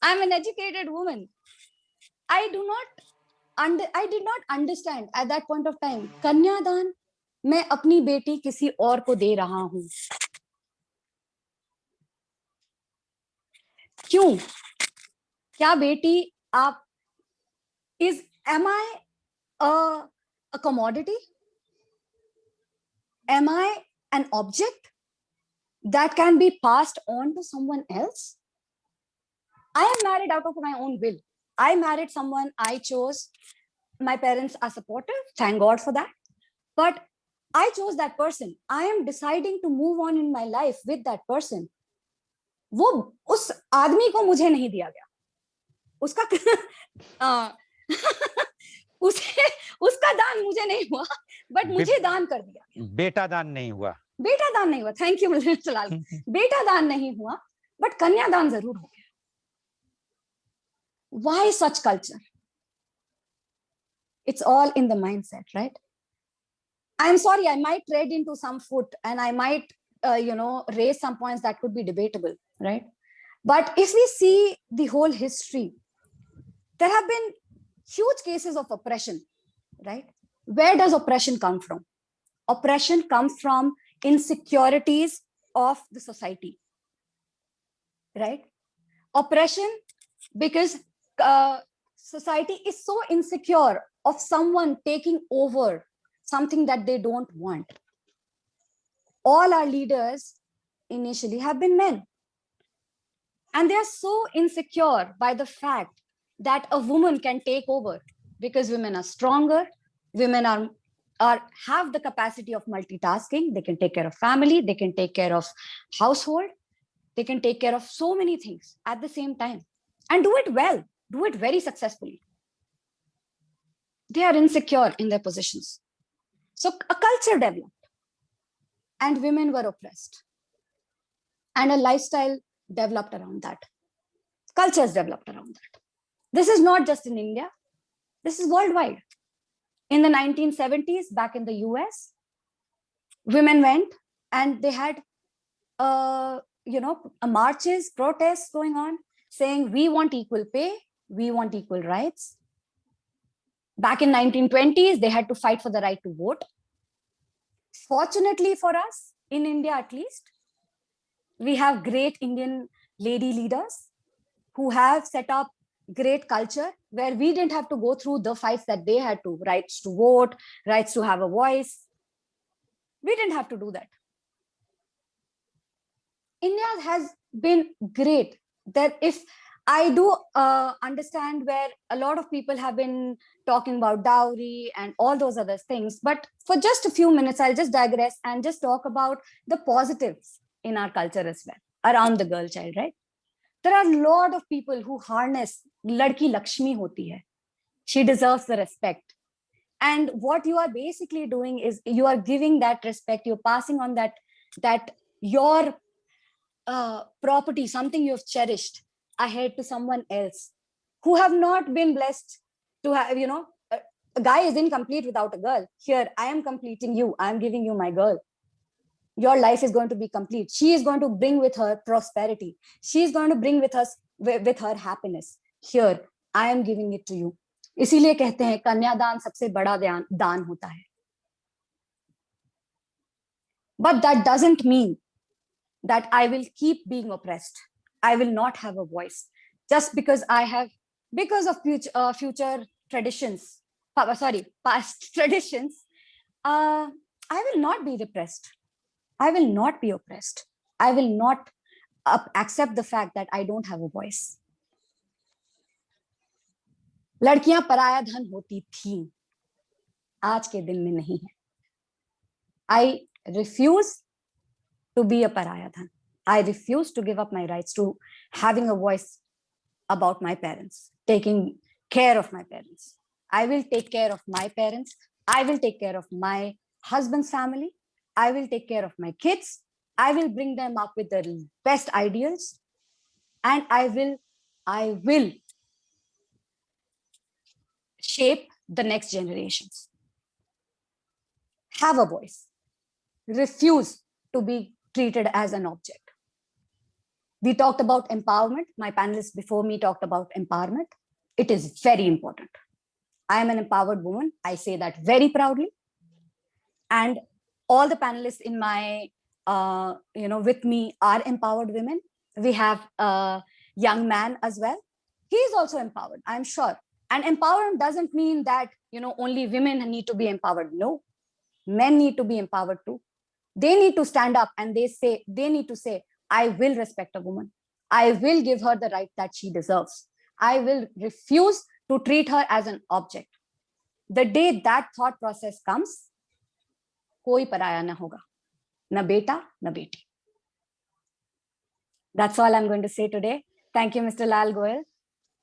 I'm an educated woman. I did not understand at that point of time. कन्यादान मैं अपनी बेटी किसी और को दे रहा हूं. क्यों? क्या बेटी आप am I a commodity? Am I an object that can be passed on to someone else? I am married out of my own will. I married someone I chose. My parents are supportive. Thank God for that. But I chose that person. I am deciding to move on in my life with that person. वो उस आदमी को मुझे नहीं दिया गया. उसका दान मुझे नहीं हुआ, बट मुझे दान कर दिया. बेटा दान नहीं हुआ. बेटा दान नहीं हुआ. थैंक यू मिस्टर लाल. बेटा दान नहीं हुआ, बट कन्यादान जरूर हो गया. Why such culture? It's all in the mindset, right? I'm sorry, I might tread into some foot and I might, raise some points that could be debatable, right? But if we see the whole history, there have been huge cases of oppression, right? Where does oppression come from? Oppression comes from insecurities of the society, right? Oppression because society is so insecure of someone taking over something that they don't want. All our leaders initially have been men. And they are so insecure by the fact that a woman can take over because women are stronger, women have the capacity of multitasking, they can take care of family, they can take care of household, they can take care of so many things at the same time and do it well, do it very successfully. They are insecure in their positions. So a culture developed and women were oppressed and a lifestyle developed around that. Cultures developed around that. This is not just in India. This is worldwide. In the 1970s, back in the US, women went and they had, marches, protests going on, saying we want equal pay, we want equal rights. Back in 1920s, they had to fight for the right to vote. Fortunately for us, in India at least, we have great Indian lady leaders who have set up great culture where we didn't have to go through the fights that they had to, rights to vote, rights to have a voice. We didn't have to do that. India has been great. That if I do understand where a lot of people have been talking about dowry and all those other things. But for just a few minutes, I'll just digress and just talk about the positives in our culture as well around the girl child, right? There are a lot of people who harness ladki Lakshmi hoti hai. She deserves the respect. And what you are basically doing is you are giving that respect, you're passing on that your property, something you've cherished, ahead to someone else who have not been blessed to have, a guy is incomplete without a girl. Here, I am completing you. I am giving you my girl. Your life is going to be complete. She is going to bring with her prosperity. She is going to bring with us with her happiness. Here, I am giving it to you. इसीलिए कहते हैं कन्यादान सबसे बड़ा दान होता है. But that doesn't mean that I will keep being oppressed. I will not have a voice just because because of future traditions, past traditions, I will not be repressed. I will not be oppressed. I will not accept the fact that I don't have a voice. लड़कियां पराया धन होती थी, आज के दिन में नहीं है. I refuse to be a paraya dhan. I refuse to give up my rights to having a voice about my parents, taking care of my parents. I will take care of my parents. I will take care of my husband's family. I will take care of my kids. I will bring them up with the best ideals. And I will shape the next generations. Have a voice. Refuse to be treated as an object. We talked about empowerment. My panelists before me talked about empowerment. It is very important. I am an empowered woman. I say that very proudly. And all the panelists in my, with me are empowered women. We have a young man as well. He is also empowered, I'm sure. And empowerment doesn't mean that, only women need to be empowered. No, men need to be empowered too. They need to stand up and they need to say, I will respect a woman. I will give her the right that she deserves. I will refuse to treat her as an object. The day that thought process comes, koi paraya na hoga. Na beta, na beti. That's all I'm going to say today. Thank you, Mr. Lal Goyal.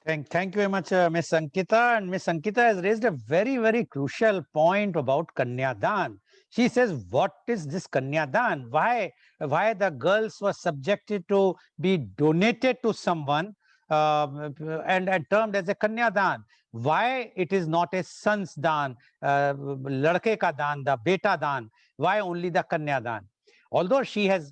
Thank you very much, Ms. Ankita. And Ms. Ankita has raised a very, very crucial point about Kanyadan. She says, what is this Kanyadan? Why the girls were subjected to be donated to someone and termed as a Kanyadan? Why it is not a son's dan, ladke ka dan, the beta dan? Why only the Kanyadan? Although she has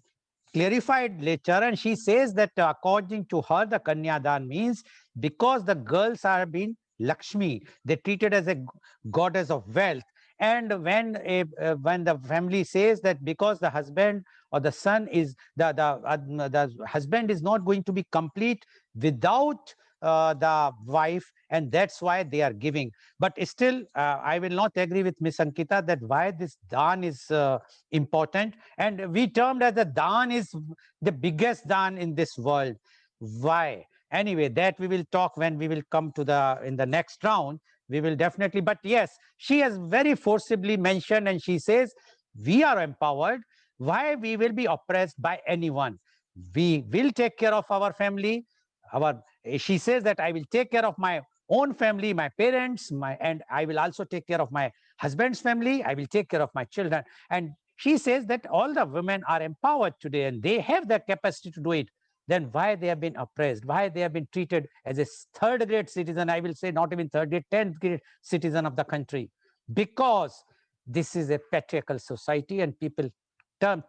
clarified later, and she says that according to her, the Kanyadan means because the girls are being Lakshmi, they're treated as a goddess of wealth. And when the family says that because the husband or the son is the husband is not going to be complete without the wife, and that's why they are giving. But still, I will not agree with Miss Ankita that why this dan is important. And we termed as the dan is the biggest dan in this world. Why? Anyway, that we will talk when we will come to in the next round. We will definitely, but yes, she has very forcibly mentioned, and she says, we are empowered. Why we will be oppressed by anyone? We will take care of our family. She says that I will take care of my own family, my parents, and I will also take care of my husband's family. I will take care of my children. And she says that all the women are empowered today and they have the capacity to do it. Then why they have been oppressed, why they have been treated as a third-grade citizen, I will say not even third-grade, 10th-grade citizen of the country, because this is a patriarchal society and people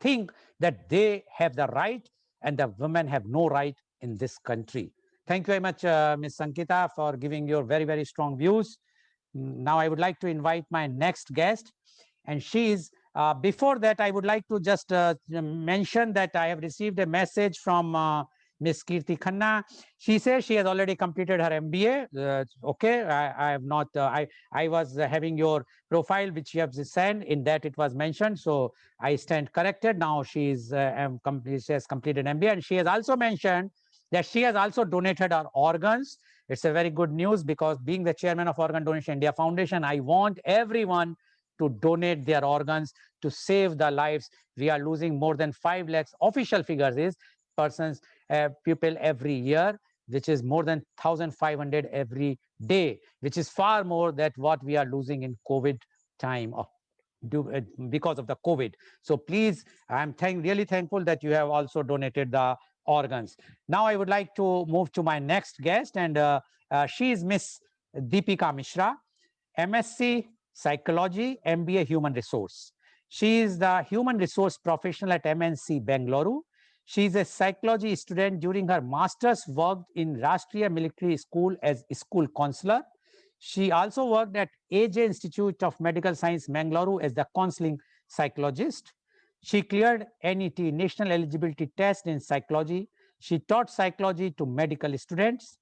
think that they have the right and the women have no right in this country. Thank you very much, Ms. Sankita, for giving your very, very strong views. Now I would like to invite my next guest, and she is before that, I would like to just mention that I have received a message from Ms. Kirti Khanna. She says she has already completed her MBA. Okay, I have not. I was having your profile which you have sent. In that it was mentioned, so I stand corrected. Now she has completed MBA, and she has also mentioned that she has also donated her organs. It's a very good news, because being the chairman of Organ Donation India Foundation, I want everyone to donate their organs to save the lives. We are losing more than 5 lakhs. Official figures is persons, people every year, which is more than 1,500 every day, which is far more than what we are losing in COVID time because of the COVID. So please, I'm really thankful that you have also donated the organs. Now I would like to move to my next guest, and she is Miss Deepika Mishra, MSc Psychology, MBA Human Resource. She is the human resource professional at MNC Bengaluru. She is a psychology student. During her master's, worked in Rashtriya Military School as school counselor. She also worked at AJ Institute of Medical Science, Mangaluru, as the counseling psychologist. She cleared NET, National Eligibility Test in Psychology. She taught psychology to medical students.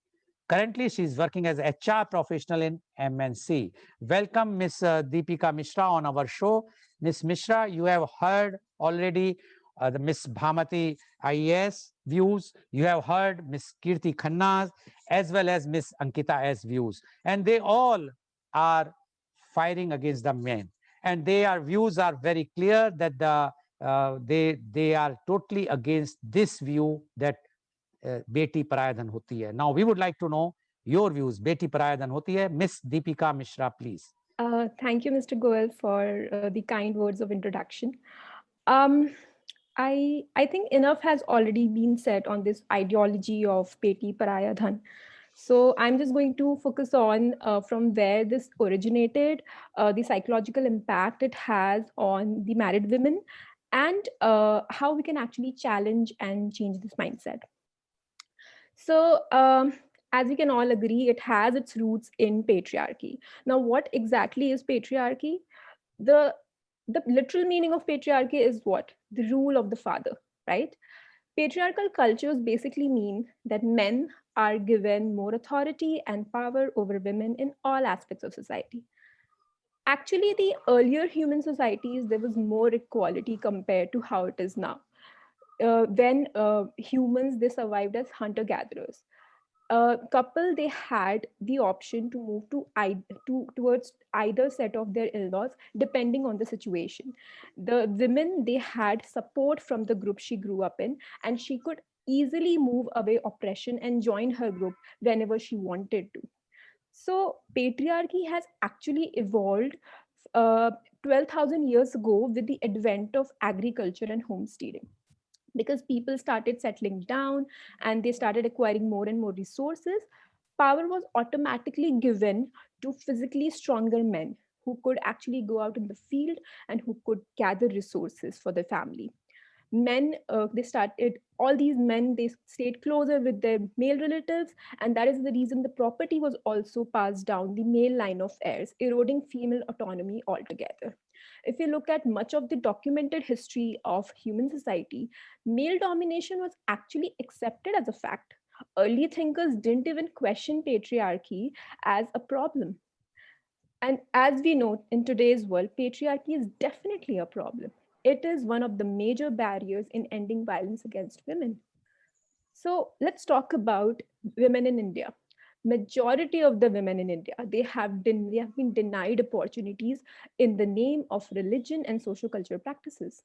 Currently, she is working as HR professional in MNC. Welcome, Ms. Deepika Mishra on our show. Ms. Mishra, you have heard already the Ms. Bhamati IAS views. You have heard Ms. Kirti Khanna's as well as Ms. Ankita S views. And they all are firing against the men. And their views are very clear that they are totally against this view that बेटी पराया धन होती है. Now we would like to know your views. बेटी पराया धन होती है. Miss Deepika Mishra, please. Thank you, Mr. Goel, for the kind words of introduction. I think enough has already been said on this ideology of Beti Paraya Dhan. So I'm just going to focus on from where this originated, the psychological impact it has on the married women, and how we can actually challenge and change this mindset. So as we can all agree, it has its roots in patriarchy. Now, what exactly is patriarchy? The literal meaning of patriarchy is what? The rule of the father, right? Patriarchal cultures basically mean that men are given more authority and power over women in all aspects of society. Actually, the earlier human societies, there was more equality compared to how it is now. When humans, they survived as hunter-gatherers. Couple, they had the option to move towards either set of their in-laws depending on the situation. The women, they had support from the group she grew up in, and she could easily move away oppression and join her group whenever she wanted to. So patriarchy has actually evolved 12,000 years ago with the advent of agriculture and homesteading, because people started settling down and they started acquiring more and more resources. Power was automatically given to physically stronger men who could actually go out in the field and who could gather resources for the family. Men, all these men, they stayed closer with their male relatives, and that is the reason the property was also passed down the male line of heirs, eroding female autonomy altogether. If you look at much of the documented history of human society, male domination was actually accepted as a fact. Early thinkers didn't even question patriarchy as a problem. And as we know, in today's world, patriarchy is definitely a problem. It is one of the major barriers in ending violence against women. So let's talk about women in India. Majority of the women in India, they have been denied opportunities in the name of religion and social cultural practices.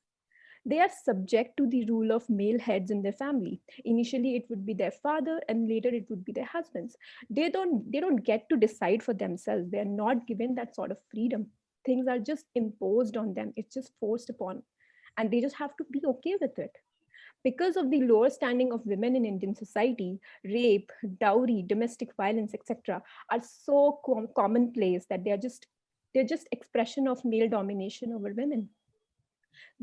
They are subject to the rule of male heads in their family. Initially, it would be their father, and later it would be their husbands. They don't get to decide for themselves. They are not given that sort of freedom. Things are just imposed on them. It's just forced upon, and they just have to be okay with it. Because of the lower standing of women in Indian society, rape, dowry, domestic violence, etc., are so commonplace that they're just expression of male domination over women.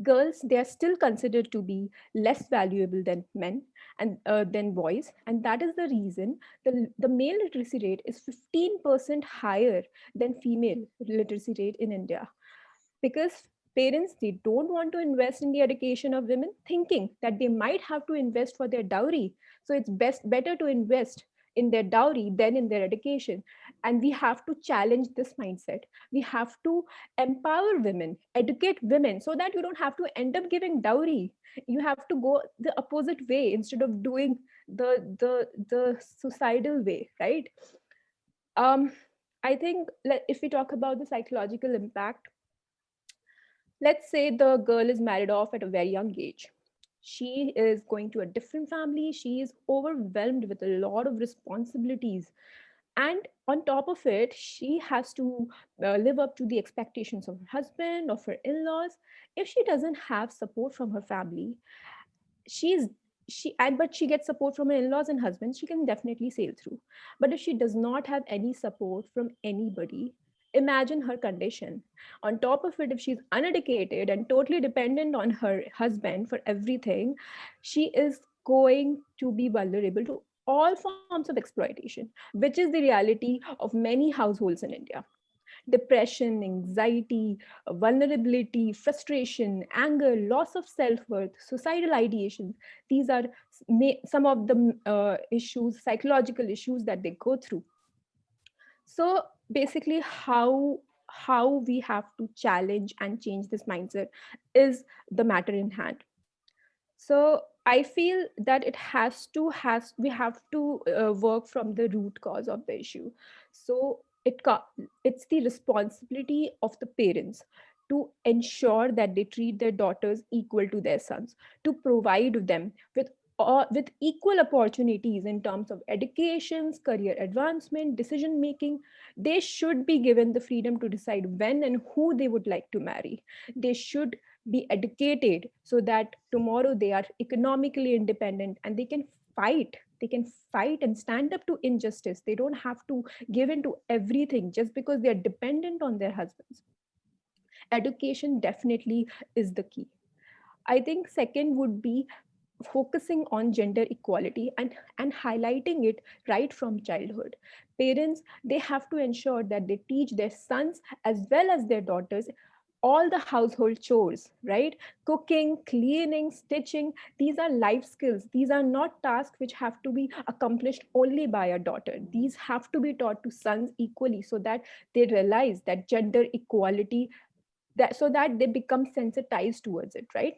Girls, they are still considered to be less valuable than men and than boys, and that is the reason the male literacy rate is 15% higher than female literacy rate in India, because parents, they don't want to invest in the education of women, thinking that they might have to invest for their dowry. So it's better to invest in their dowry than in their education. And we have to challenge this mindset. We have to empower women, educate women, so that you don't have to end up giving dowry. You have to go the opposite way. Instead of doing the suicidal way, right? I think if we talk about the psychological impact, let's say the girl is married off at a very young age. She is going to a different family. She is overwhelmed with a lot of responsibilities. And on top of it, she has to live up to the expectations of her husband, of her in laws. If she doesn't have support from her family, she's but she gets support from her in-laws and husband, she can definitely sail through. But if she does not have any support from anybody, imagine her condition. On top of it, if she's uneducated and totally dependent on her husband for everything, she is going to be vulnerable to all forms of exploitation, which is the reality of many households in India. Depression, anxiety, vulnerability, frustration, anger, loss of self-worth, suicidal ideation. These are some of the issues, psychological issues that they go through. So basically, how we have to challenge and change this mindset is the matter in hand. So I feel that we have to work from the root cause of the issue. So it's the responsibility of the parents to ensure that they treat their daughters equal to their sons, to provide them with equal opportunities in terms of educations, career advancement, decision making. They should be given the freedom to decide when and who they would like to marry. They should be educated so that tomorrow they are economically independent and they can fight and stand up to injustice. They don't have to give in to everything just because they are dependent on their husbands. Education definitely is the key. I think second would be focusing on gender equality and highlighting it right from childhood. Parents, they have to ensure that they teach their sons as well as their daughters all the household chores, right? Cooking, cleaning, stitching, these are life skills. These are not tasks which have to be accomplished only by a daughter. These have to be taught to sons equally so that they realize that gender equality, so that they become sensitized towards it, right?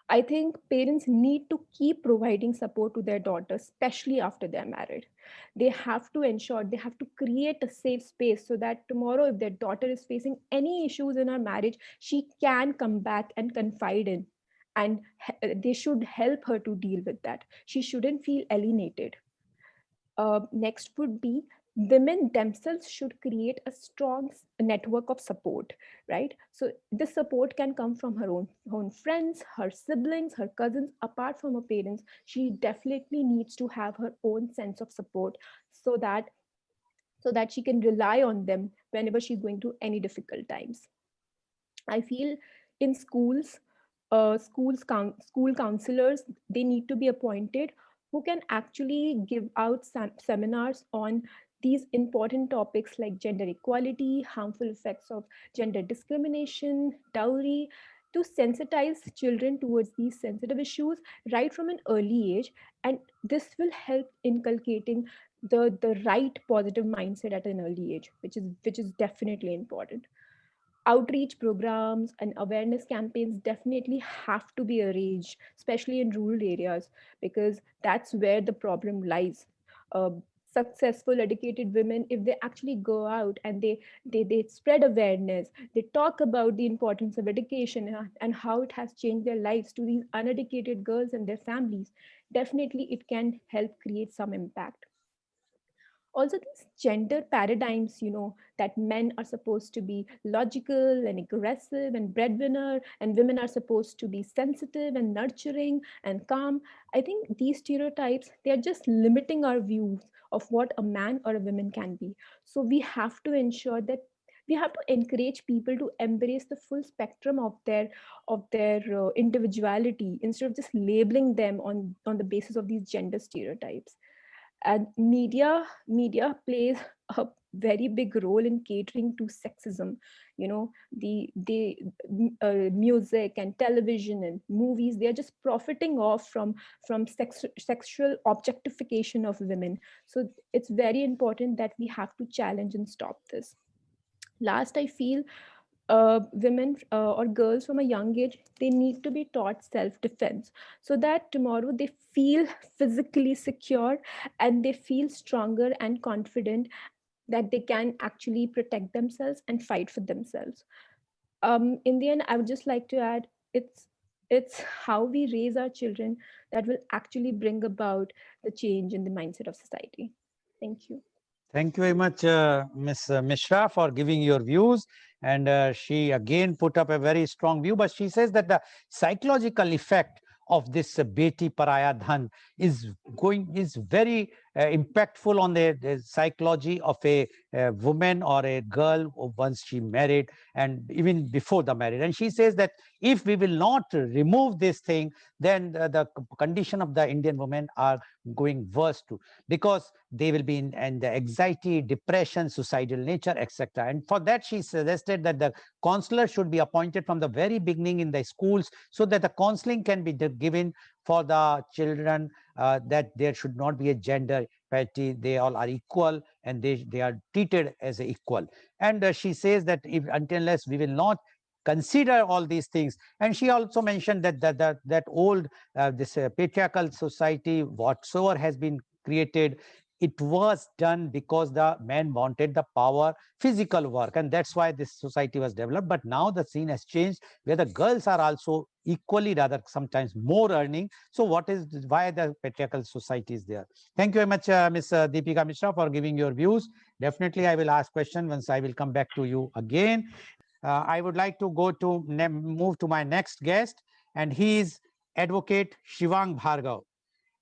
I think parents need to keep providing support to their daughters, especially after they're married. They have to ensure, they have to create a safe space so that tomorrow, if their daughter is facing any issues in her marriage, she can come back and confide in. And they should help her to deal with that. She shouldn't feel alienated. Next would be women themselves should create a strong network of support, right? So this support can come from her own friends, her siblings, her cousins. Apart from her parents, she definitely needs to have her own sense of support so that she can rely on them whenever she's going through any difficult times. I feel in schools, school counselors, they need to be appointed who can actually give out seminars on these important topics like gender equality, harmful effects of gender discrimination, dowry, to sensitize children towards these sensitive issues right from an early age. And this will help inculcating the right positive mindset at an early age, which is definitely important. Outreach programs and awareness campaigns definitely have to be arranged, especially in rural areas, because that's where the problem lies. Uh, Successful educated women, if they actually go out and they spread awareness, they talk about the importance of education and how it has changed their lives to these uneducated girls and their families, definitely it can help create some impact. Also these gender paradigms, that men are supposed to be logical and aggressive and breadwinner, and women are supposed to be sensitive and nurturing and calm. I think these stereotypes, they are just limiting our views of what a man or a woman can be. So we have to ensure that we have to encourage people to embrace the full spectrum of their individuality, instead of just labeling them on the basis of these gender stereotypes. And media plays a very big role in catering to sexism. The music and television and movies, they are just profiting off from sexual objectification of women. So it's very important that we have to challenge and stop this. Last, I feel women or girls from a young age, they need to be taught self-defense so that tomorrow they feel physically secure and they feel stronger and confident that they can actually protect themselves and fight for themselves. In the end, I would just like to add, it's how we raise our children that will actually bring about the change in the mindset of society. Thank you. Thank you very much, Ms. Mishra, for giving your views. And she again put up a very strong view, but she says that the psychological effect of this Beti Paraya Dhan is very impactful on the psychology of a woman or a girl once she married and even before the marriage. And she says that if we will not remove this thing, then the condition of the Indian women are going worse too, because they will be in the anxiety, depression, suicidal nature, etc. And for that, she suggested that the counselor should be appointed from the very beginning in the schools so that the counseling can be given for the children, that there should not be a gender parity. They all are equal and they are treated as equal. And she says that if until unless we will not consider all these things. And she also mentioned that old this patriarchal society, whatsoever has been created, it was done because the men wanted the power, physical work, and that's why this society was developed. But now the scene has changed, where the girls are also equally, rather sometimes more earning. So why the patriarchal society is there? Thank you very much, Ms. Deepika Mishra, for giving your views. Definitely I will ask question once I will come back to you again. I would like to move to my next guest, and he is Advocate Shivang Bhargav.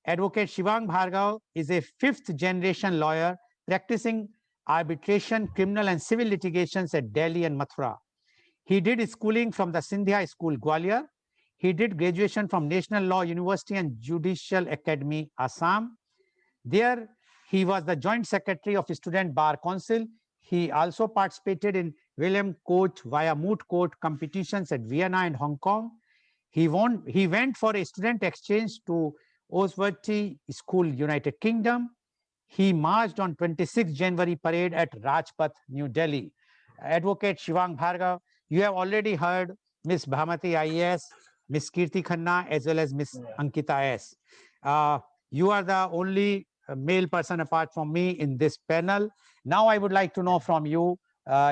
Advocate Shivang Bhargav is a fifth-generation lawyer practicing arbitration, criminal and civil litigations at Delhi and Mathura. He did schooling from the Sindhya School, Gwalior. He did graduation from National Law University and Judicial Academy, Assam. There, he was the Joint Secretary of Student Bar Council. He also participated in William Court via moot court competitions at Vienna and Hong Kong. He went for a student exchange to Osworthy School, United Kingdom. He marched on 26 January parade at Rajpath, New Delhi. Advocate Shivang Bhargav, you have already heard Ms. Bhamati IAS, Ms. Kirti Khanna, as well as Ms. Ankita S. You are the only male person apart from me in this panel. Now I would like to know from you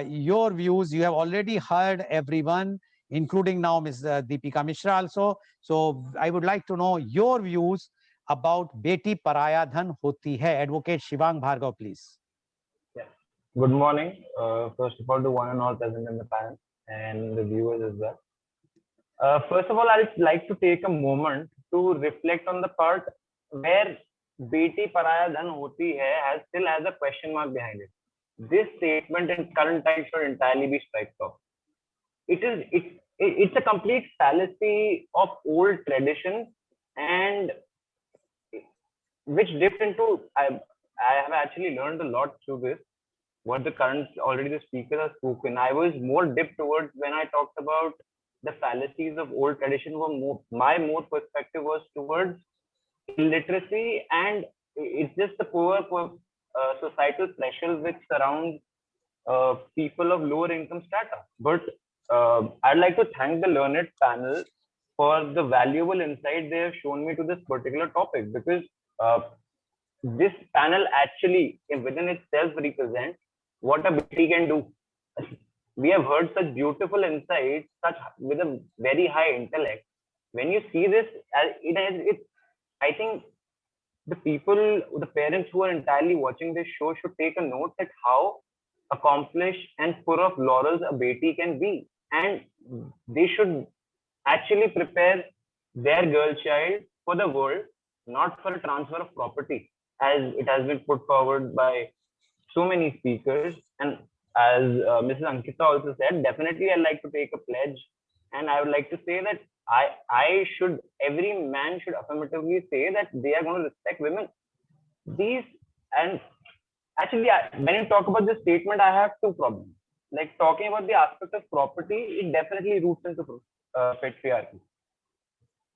your views. You have already heard everyone, including now Ms. Deepika Mishra also. So I would like to know your views about Beti Paraya Dhan Hoti Hai. Advocate Shivang Bhargav, please. Yeah. Good morning. First of all, to one and all present in the panel and the viewers as well. First of all, I'd like to take a moment to reflect on the part where Beti Paraya Dhan Hoti Hai still has a question mark behind it. This statement in current times should entirely be struck off. It's a complete fallacy of old tradition, and which dipped into, I have actually learned a lot through this, what already the speakers have spoken. I was more dipped towards when I talked about the fallacies of old tradition. My more perspective was towards illiteracy, and it's just the poor societal pressures which surround people of lower income strata. But I'd like to thank the learned panel for the valuable insight they have shown me to this particular topic, because this panel actually within itself represents what a Beti can do. We have heard such beautiful insights, with a very high intellect. When you see this, I think the parents who are entirely watching this show should take a note at how accomplished and full of laurels a Beti can be, and they should actually prepare their girl child for the world, not for a transfer of property, as it has been put forward by so many speakers. And as Mrs. Ankita also said, definitely I'd like to take a pledge, and I would like to say that every man should affirmatively say that they are going to respect women. And actually, when you talk about this statement, I have two problems. Like, talking about the aspect of property, it definitely roots into patriarchy.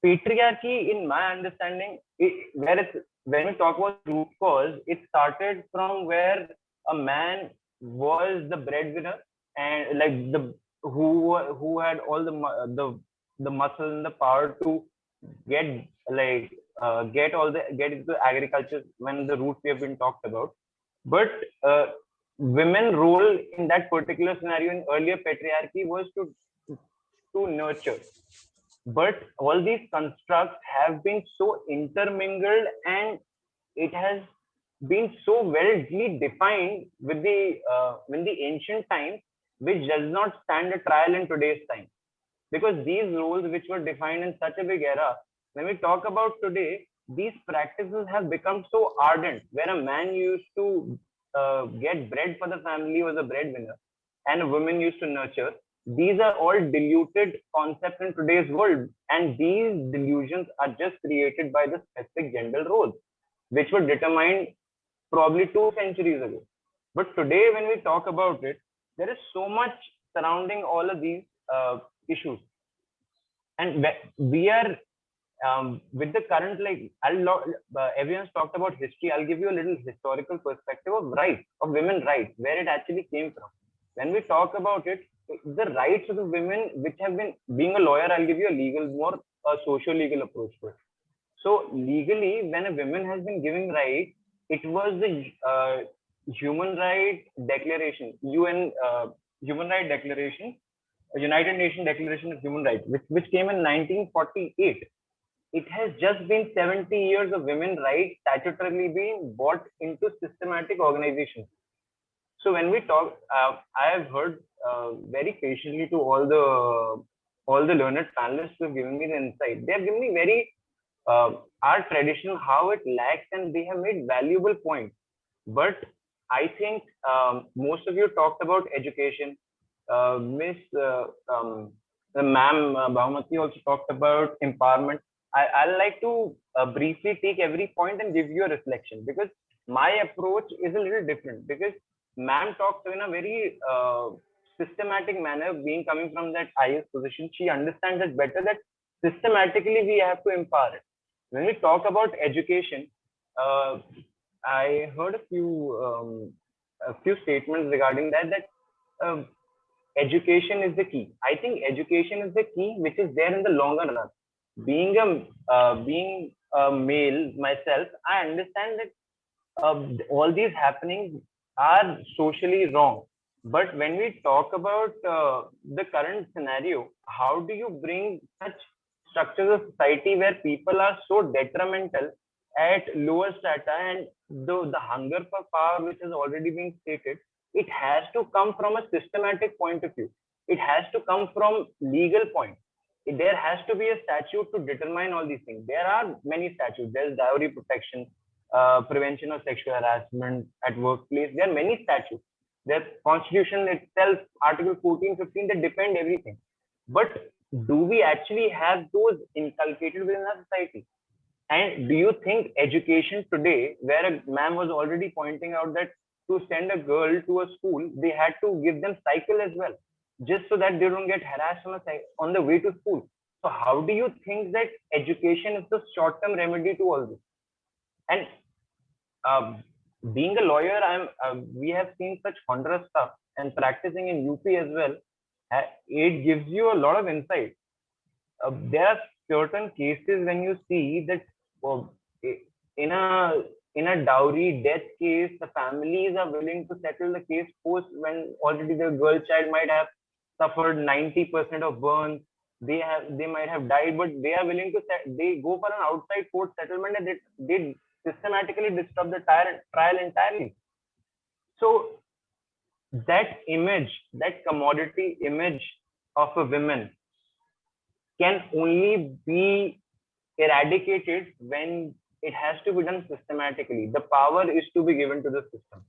Patriarchy, in my understanding, when we talk about root cause, it started from where a man was the breadwinner, and like who had all the muscle and the power to get get into agriculture when the route we have been talked about. But women role in that particular scenario in earlier patriarchy was to nurture. But all these constructs have been so intermingled, and it has been so well defined with the ancient times, which does not stand a trial in today's time. Because these roles, which were defined in such a big era, when we talk about today, these practices have become so ardent, where a man used to get bread for the family, was a breadwinner, and a woman used to nurture. These are all diluted concepts in today's world, and these delusions are just created by the specific gender roles, which were determined probably 2 centuries ago. But today, when we talk about it, there is so much surrounding all of these issues, and we are with the current, like everyone's talked about history. I'll give you a little historical perspective of rights, of women rights, where it actually came from. When we talk about it, the rights of the women, which have been, being a lawyer, I'll give you a legal, more a socio-legal approach to it. So legally, when a woman has been given rights, it was the Human Rights Declaration, UN Human Rights Declaration, United Nations Declaration of Human Rights, which came in 1948. It has just been 70 years of women's rights statutorily being brought into systematic organizations. So when we talk, I have heard very patiently to all the learned panelists who have given me the insight. They have given me very our tradition, how it lacks, and they have made valuable points. But I think most of you talked about education. Miss Ma'am Bahumati also talked about empowerment. I'd like to briefly take every point and give you a reflection, because my approach is a little different. Because Ma'am talks in a very systematic manner, being coming from that IS position. She understands it better, that systematically we have to empower it. When we talk about education, I heard a few statements regarding that education is the key. I think education is the key, which is there in the longer run. Being a male myself, I understand that all these happenings are socially wrong. But when we talk about the current scenario, how do you bring such structures of society where people are so detrimental at lower strata, and the hunger for power, which has already been stated, it has to come from a systematic point of view. It has to come from legal point. There has to be a statute to determine all these things. There are many statutes. There's dowry protection, prevention of sexual harassment at workplace. There are many statutes. There's constitution itself, article 14, 15, that defend everything. But do we actually have those inculcated within our society? And do you think education today, where a ma'am was already pointing out that to send a girl to a school, they had to give them cycle as well, just so that they don't get harassed on the way to school. So how do you think that education is the short-term remedy to all this? And being a lawyer, we have seen such wondrous stuff, and practicing in UP as well, it gives you a lot of insight. There are certain cases when you see that in a dowry death case, the families are willing to settle the case post, when already the girl child might have suffered 90% of burns. They might have died, but they are willing to they go for an outside court settlement, and they systematically disrupt the trial entirely. So that image, that commodity image of a woman, can only be eradicated when it has to be done systematically. The power is to be given to the system.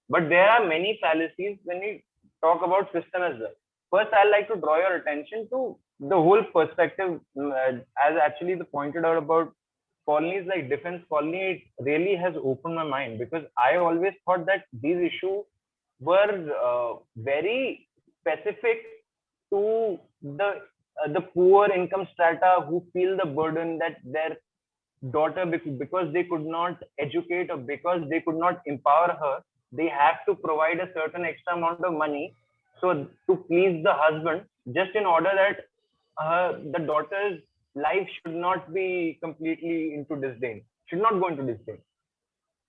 But there are many fallacies when we talk about system as well. First, I'd like to draw your attention to the whole perspective, as actually the pointed out about colonies like defense colony. It really has opened my mind, because I always thought that these issues were very specific to the poor income strata, who feel the burden that their daughter, because they could not educate, or because they could not empower her, they have to provide a certain extra amount of money So to please the husband, just in order that the daughter's life should not be completely into disdain, should not go into disdain.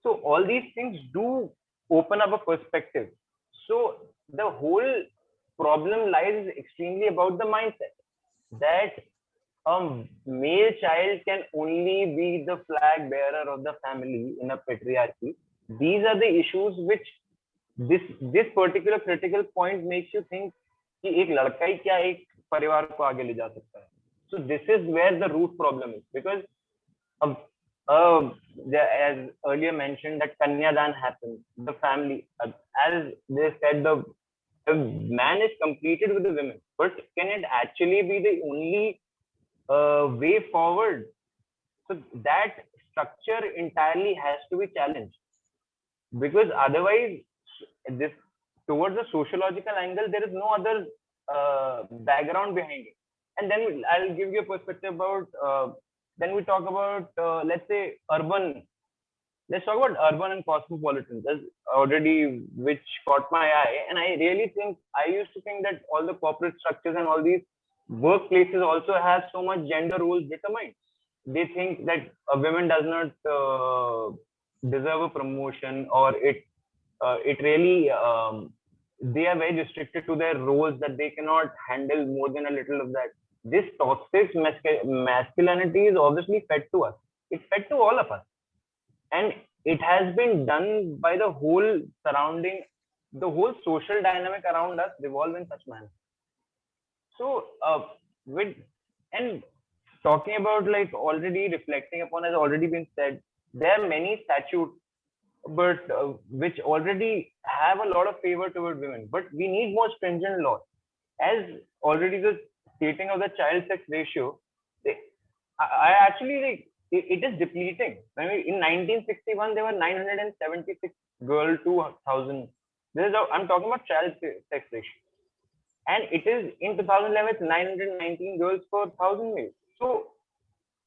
So all these things do open up a perspective. So the whole problem lies extremely about the mindset that a male child can only be the flag bearer of the family in a patriarchy. These are the issues which this particular critical point makes you think कि एक लड़का ही क्या एक परिवार को आगे ले जा सकता है. So this is where the root problem is, because as earlier mentioned, that Kanyadan happens, the family, as they said, the man is completed with the women, but can it actually be the only way forward? So that structure entirely has to be challenged, because otherwise, this towards the sociological angle, there is no other background behind it. And then I'll give you a perspective about. Then we talk about, let's say, urban. Let's talk about urban and cosmopolitan. That's already which caught my eye, and I really think I used to think that all the corporate structures and all these workplaces also have so much gender roles determined. They think that a woman does not deserve a promotion, or it really they are very restricted to their roles, that they cannot handle more than a little of that. This toxic masculinity is obviously fed to us. It's fed to all of us, and it has been done by the whole surrounding, the whole social dynamic around us revolve in such manner. So with and talking about, like, already reflecting upon, has already been said, there are many statutes but which already have a lot of favor toward women, but we need more stringent laws. As already the stating of the child sex ratio, I actually, like, it is depleting. When in 1961 there were 976 girls to 1,000. I'm talking about child sex ratio, and it is in 2011 it's 919 girls per 1,000 males. So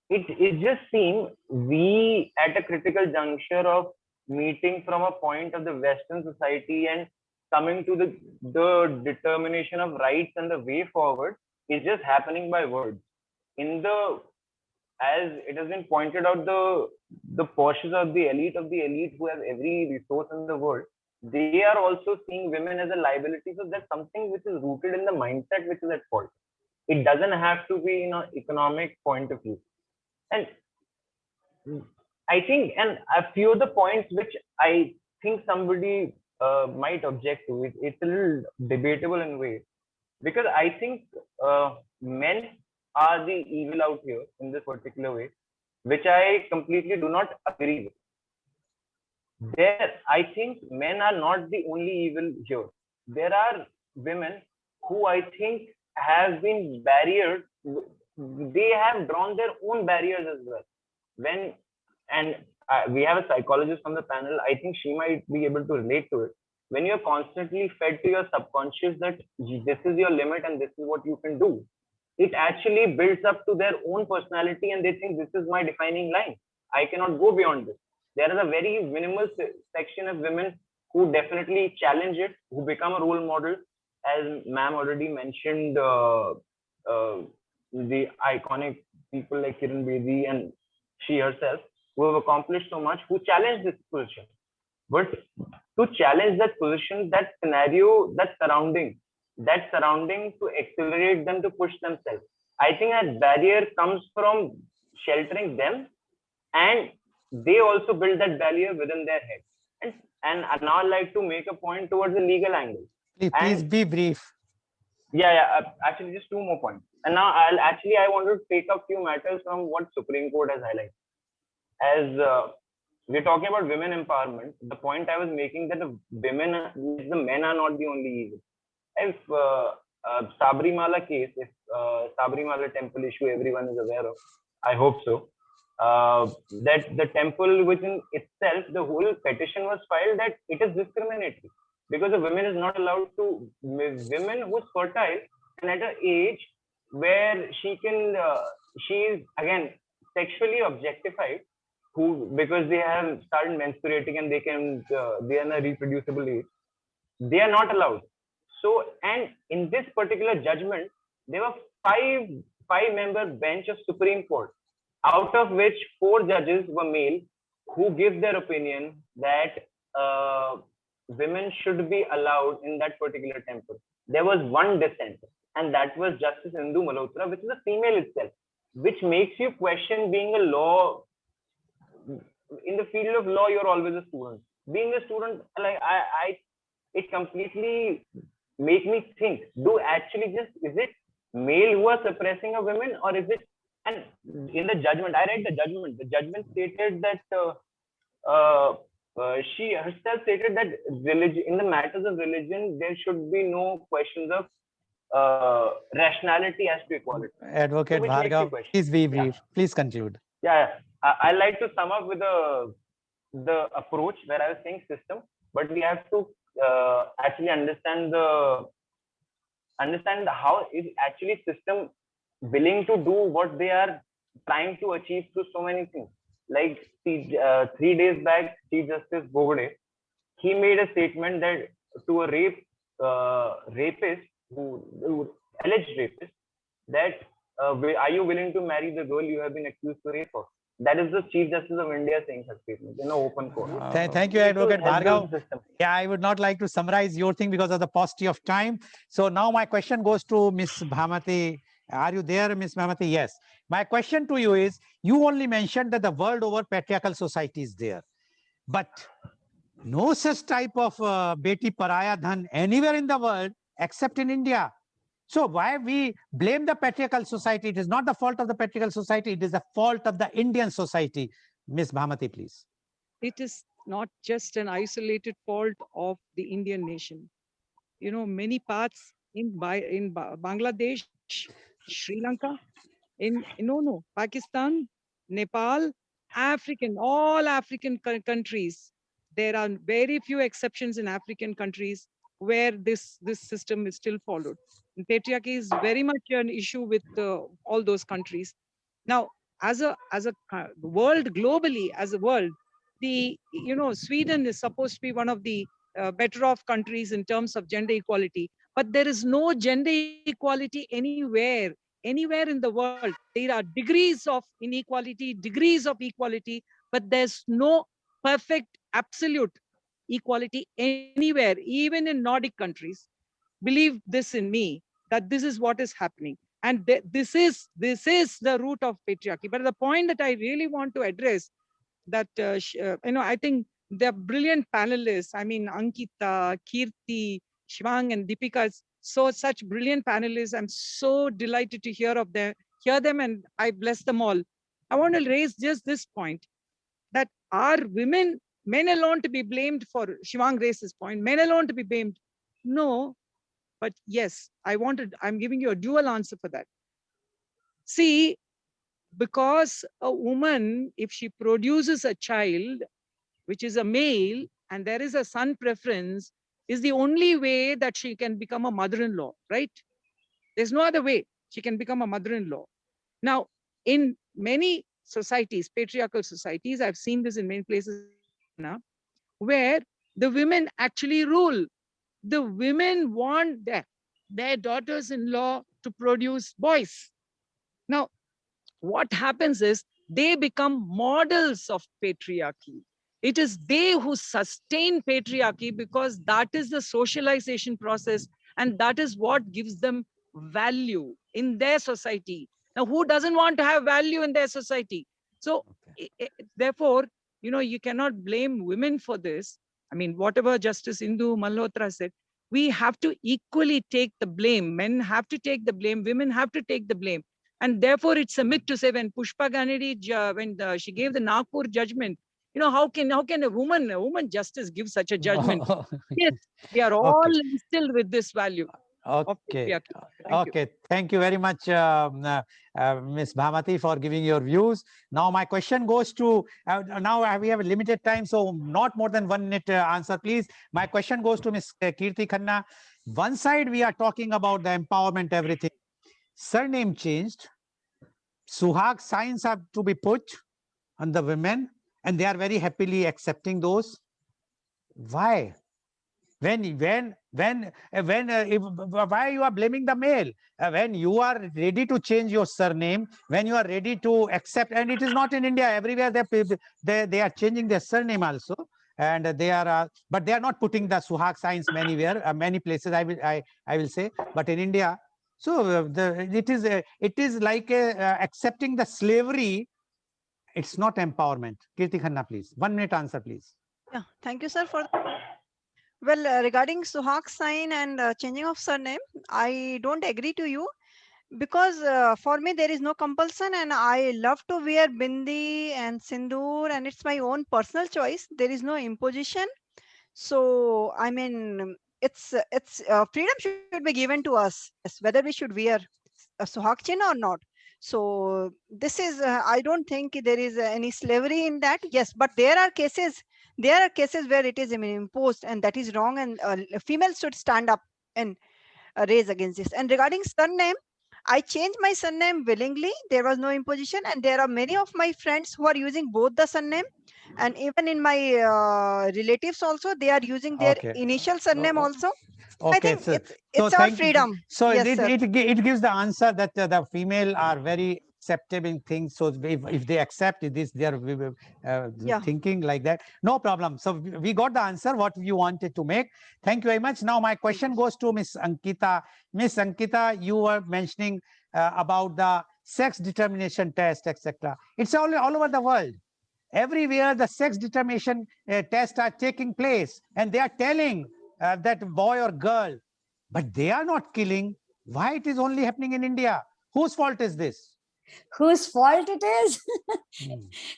it just seems we at a critical juncture of meeting from a point of the Western society and coming to the determination of rights and the way forward is just happening by words. As it has been pointed out, the portions of the elite who have every resource in the world, they are also seeing women as a liability. So there's something which is rooted in the mindset which is at fault. It doesn't have to be in an economic point of view. And I think, and a few of the points which I think somebody might object to, it's a little debatable in a way, because I think men are the evil out here in this particular way, which I completely do not agree with. I think men are not the only evil here. There are women who I think have been barriered. They have drawn their own barriers as well. We have a psychologist on the panel. I think she might be able to relate to it. When you're constantly fed to your subconscious that this is your limit and this is what you can do, it actually builds up to their own personality, and they think this is my defining line. I cannot go beyond this. There is a very minimal section of women who definitely challenge it, who become a role model, as ma'am already mentioned, the iconic people like Kiran Bedi and she herself, who have accomplished so much, who challenge this position. But to challenge that position, that scenario, that surrounding to accelerate them to push themselves, I think that barrier comes from sheltering them, and they also build that barrier within their head. And now I'd like to make a point towards the legal angle. Please be brief. Yeah. Actually, just 2 more points. And now I want to take a few matters from what Supreme Court has highlighted. As we're talking about women empowerment, the point I was making that the men are not the only evil. If Sabrimala case, if Sabrimala temple issue everyone is aware of, I hope so, that the temple within itself, the whole petition was filed that it is discriminatory, because a woman is not allowed to, women who's fertile and at an age where she is again sexually objectified, because they have started menstruating and they are in a reproducible age, they are not allowed. So, and in this particular judgment, there were five-member bench of Supreme Court, out of which 4 judges were male, who give their opinion that women should be allowed in that particular temple. There was one dissent, and that was Justice Indu Malhotra, which is a female itself, which makes you question being a law. In the field of law, you're always a student. Being a student, like it completely make me think, is it male who are suppressing a woman, or is it? And in the judgment, I read the judgment stated that she herself stated that religion, in the matters of religion, there should be no questions of rationality as to equality. Advocate which makes you Bhargav, question. please be Yeah. brief. Please conclude. Yeah, I like to sum up with the approach where I was saying system, but we have to actually understand how is actually system willing to do what they are trying to achieve through so many things. Like 3 days back, Chief Justice Bogde, he made a statement that to a rapist, who alleged rapist, that are you willing to marry the girl you have been accused to rape of? That is the Chief Justice of India saying such statement in an open court. Thank you, So Advocate help Bhargav. the system. Yeah, I would not like to summarize your thing because of the paucity of time. So now my question goes to Ms. Bhamati. Are you there, Ms. Bhamati? Yes. My question to you is, you only mentioned that the world over patriarchal society is there, but no such type of Beti Paraya Dhan anywhere in the world except in India. So why we blame the patriarchal society? It is not the fault of the patriarchal society. It is the fault of the Indian society. Ms. Bhamati, please. It is not just an isolated fault of the Indian nation. You know, many parts in Bangladesh, Sri Lanka, Pakistan, Nepal, all African countries. There are very few exceptions in African countries where this system is still followed. And patriarchy is very much an issue with all those countries. Now, as a world globally, as a world, Sweden is supposed to be one of the better off countries in terms of gender equality, but there is no gender equality anywhere in the world. There are degrees of inequality, degrees of equality, but there's no perfect, absolute equality anywhere, even in Nordic countries. Believe this in me, that this is what is happening. And this is the root of patriarchy. But the point that I really want to address, that, I think they're brilliant panelists. I mean, Ankita, Kirti, Shivang, and Deepika, such brilliant panelists. I'm so delighted to hear them, and I bless them all. I want to raise just this point, that are men alone to be blamed for, Shivang raised this point, men alone to be blamed? No, but yes, I'm giving you a dual answer for that. See, because a woman, if she produces a child, which is a male, and there is a son preference, is the only way that she can become a mother-in-law, right? There's no other way she can become a mother-in-law. Now, in many societies, patriarchal societies, I've seen this in many places now, where the women actually rule. The women want their daughters-in-law to produce boys. Now, what happens is they become models of patriarchy. It is they who sustain patriarchy, because that is the socialization process, and that is what gives them value in their society. Now, who doesn't want to have value in their society? So, therefore, you cannot blame women for this. I mean, whatever Justice Indu Malhotra said, we have to equally take the blame. Men have to take the blame. Women have to take the blame. And therefore, it's a myth to say, when Pushpa Ganeri, when she gave the Nagpur judgment, how can a woman justice give such a judgment? Yes, we are all still with this value. Okay. Thank you very much, Ms. Bhamati, for giving your views. Now, my question goes to, now we have a limited time, so not more than 1 minute answer, please. My question goes to Ms. Kirti Khanna. One side, we are talking about the empowerment, everything. Surname changed. Suhag signs have to be put on the women, and they are very happily accepting those. Why? When Why you are blaming the male? When you are ready to change your surname, when you are ready to accept, and it is not in India, everywhere they are changing their surname also, and they are, but they are not putting the Suhag signs many places. I will say, but in India, so it is like accepting the slavery. It's not empowerment. Kirti Khanna, please. 1 minute answer, please. Yeah, thank you, sir, for. Well, regarding Suhag sign and changing of surname, I don't agree to you, because for me there is no compulsion, and I love to wear bindi and sindoor, and it's my own personal choice. There is no imposition. So I mean, it's freedom should be given to us, yes, whether we should wear a Suhag chin or not. So this is, I don't think there is any slavery in that. Yes, but there are cases. There are cases where it is, I mean, imposed, and that is wrong. And females should stand up and raise against this. And regarding surname, I changed my surname willingly. There was no imposition, and there are many of my friends who are using both the surname, and even in my relatives also, they are using their Okay. initial surname also. I Okay, think so it's our thank you. freedom. So Yes, sir. it gives the answer that the female are very acceptable in things. So if they accept this, they are Yeah. thinking like that. No problem. So we got the answer what you wanted to make. Thank you very much. Now my question goes to Miss Ankita. Miss Ankita, you were mentioning about the sex determination test, etc. It's all over the world. Everywhere the sex determination tests are taking place, and they are telling that boy or girl, but they are not killing. Why it is only happening in India? Whose fault is this? Whose fault it is?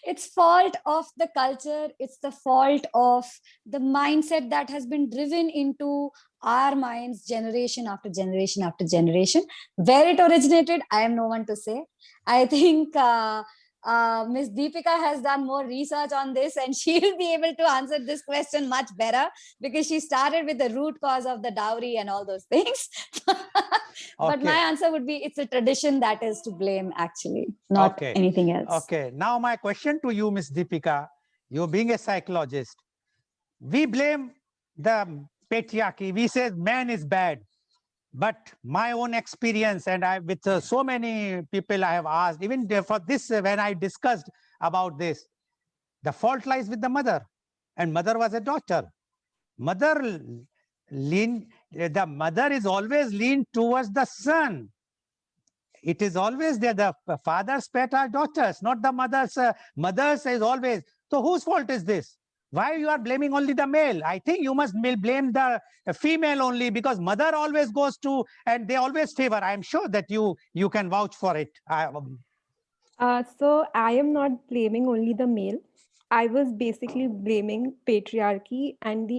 It's fault of the culture. It's the fault of the mindset that has been driven into our minds generation after generation after generation. Where it originated, I am no one to say. I think Ms. Deepika has done more research on this, and she'll be able to answer this question much better, because she started with the root cause of the dowry and all those things. But my Okay. answer would be, it's a tradition that is to blame, actually, not Okay. anything else. Okay. Now my question to you, Miss Deepika, you being a psychologist, we blame the patriarchy. We say man is bad. But my own experience, and I with so many people I have asked, even for this, when I discussed about this, the fault lies with the mother, and mother was a daughter. Mother the mother is always lean towards the son. It is always there. The father's pet are daughters, not the mother's. Mother's is always. So whose fault is this? Why you are blaming only the male? I think you must blame the female only, because mother always goes to, and they always favor. I am sure that you can vouch for it. So I am not blaming only the male. I was basically blaming patriarchy and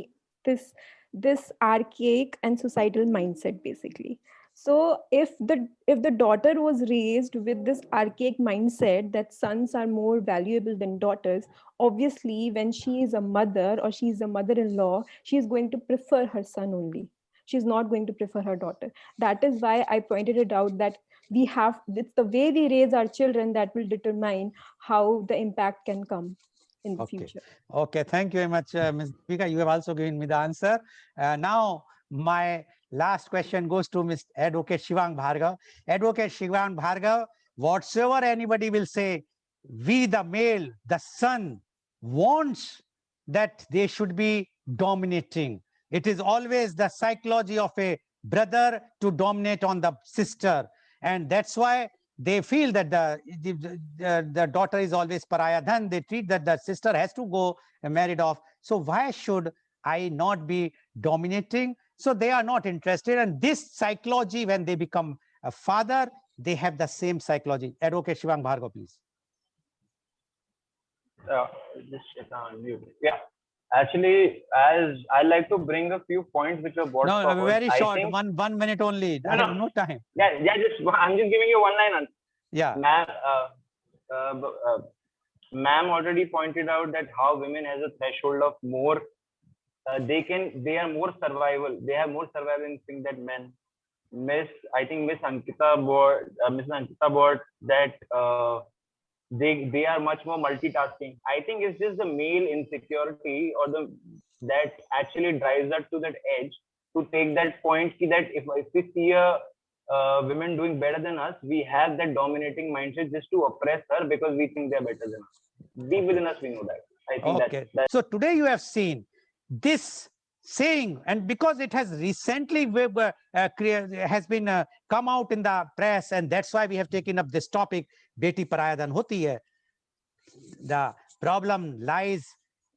this archaic and societal mindset, basically. So if the daughter was raised with this archaic mindset that sons are more valuable than daughters, obviously when she is a mother or she is a mother-in-law, she is going to prefer her son only. She's not going to prefer her daughter. That is why I pointed it out that it's the way we raise our children that will determine how the impact can come in the future. Okay, thank you very much, Ms. Deepika. You have also given me the answer. Now, my last question goes to Ms. Advocate Shivang Bhargav. Advocate Shivang Bhargav, whatsoever anybody will say, we the male, the son, wants that they should be dominating. It is always the psychology of a brother to dominate on the sister. And that's why they feel that the daughter is always pariah dhan. They treat that the sister has to go married off. So why should I not be dominating? So they are not interested. And this psychology, when they become a father, they have the same psychology. Advocate Shivang Bhargav, please. Just check on mute. Yeah. Actually, as I like to bring a few points which were brought forward. Very short, think, 1 minute only. I have no time. Yeah, I'm just giving you one line answer. Yeah. Ma'am already pointed out that how women has a threshold of more, they are more survival. They have more survival instinct than men. I think Miss Ankita brought that they are much more multitasking. I think it's just the male insecurity or that actually drives us to that edge to take that point that if we see a women doing better than us, we have that dominating mindset just to oppress her because we think they're better than us. Deep within us, we know that. I think Okay. So today you have seen this saying, and because it has recently has been come out in the press, and that's why we have taken up this topic, Beti Paraya Dhan Hoti Hai. The problem lies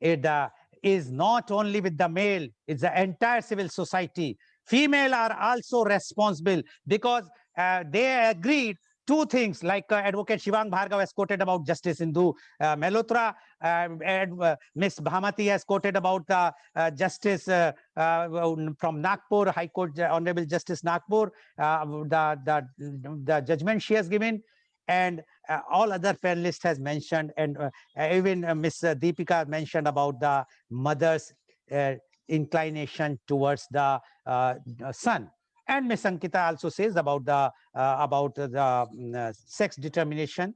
is not only with the male, it's the entire civil society. Female are also responsible because they agreed two things, like Advocate Shivang Bhargav has quoted about Justice Indhu Malhotra, and Ms. Bhamati has quoted about the Justice from Nagpur, High Court, Honorable Justice Nagpur, the judgment she has given, and all other panelists has mentioned, and even Ms. Deepika mentioned about the mother's inclination towards the son. And Ms. Ankita also says about the sex determination.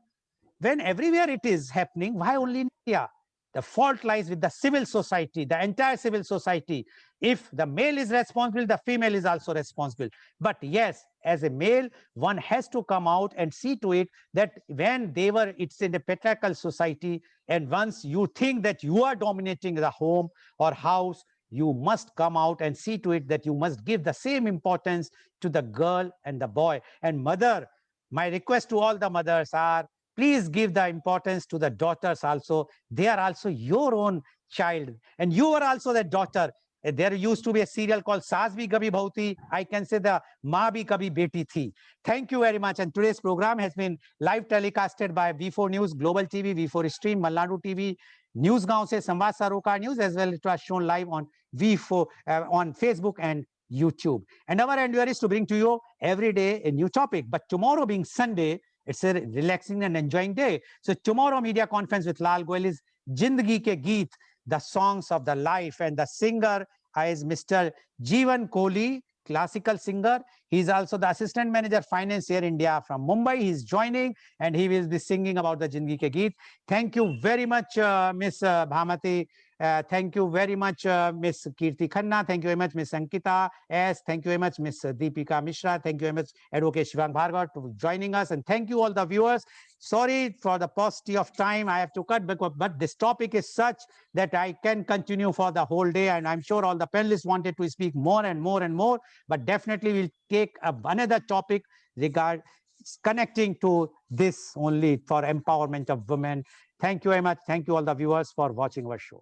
When everywhere it is happening, why only in India? The fault lies with the civil society, the entire civil society. If the male is responsible, the female is also responsible. But yes, as a male, one has to come out and see to it that when it's in a patriarchal society, and once you think that you are dominating the home or house, you must come out and see to it that you must give the same importance to the girl and the boy. And mother, my request to all the mothers are, please give the importance to the daughters also. They are also your own child, and you are also the daughter. There used to be a serial called Saas Bhi Kabhi Bahu Thi. I can say the Maa Bhi Kabhi Beti Thi. Thank you very much. And today's program has been live telecasted by V4 News, Global TV, V4 Stream, Malnadu TV, Newsgaon se Samvad Sarocar News, as well. It was shown live on V4 on Facebook and YouTube. And our endeavor is to bring to you every day a new topic. But tomorrow being Sunday, it's a relaxing and enjoying day. So tomorrow media conference with Lal Goyal is Jindagi Ke Geet, the songs of the life, and the singer is Mr. Jeevan Kohli, classical singer. He's also the assistant manager finance Air India from Mumbai. He's joining and he will be singing about the Jindagi Ke Geet. Thank you very much, Miss Bhamati. Thank you very much, Miss Kirti Khanna. Thank you very much, Miss Ankita S. Thank you very much, Miss Deepika Mishra. Thank you very much, Advocate Shivang Bhargav, for joining us. And thank you all the viewers. Sorry for the paucity of time I have to cut, but this topic is such that I can continue for the whole day. And I'm sure all the panelists wanted to speak more and more and more, but definitely we'll take another topic connecting to this only for empowerment of women. Thank you very much. Thank you all the viewers for watching our show.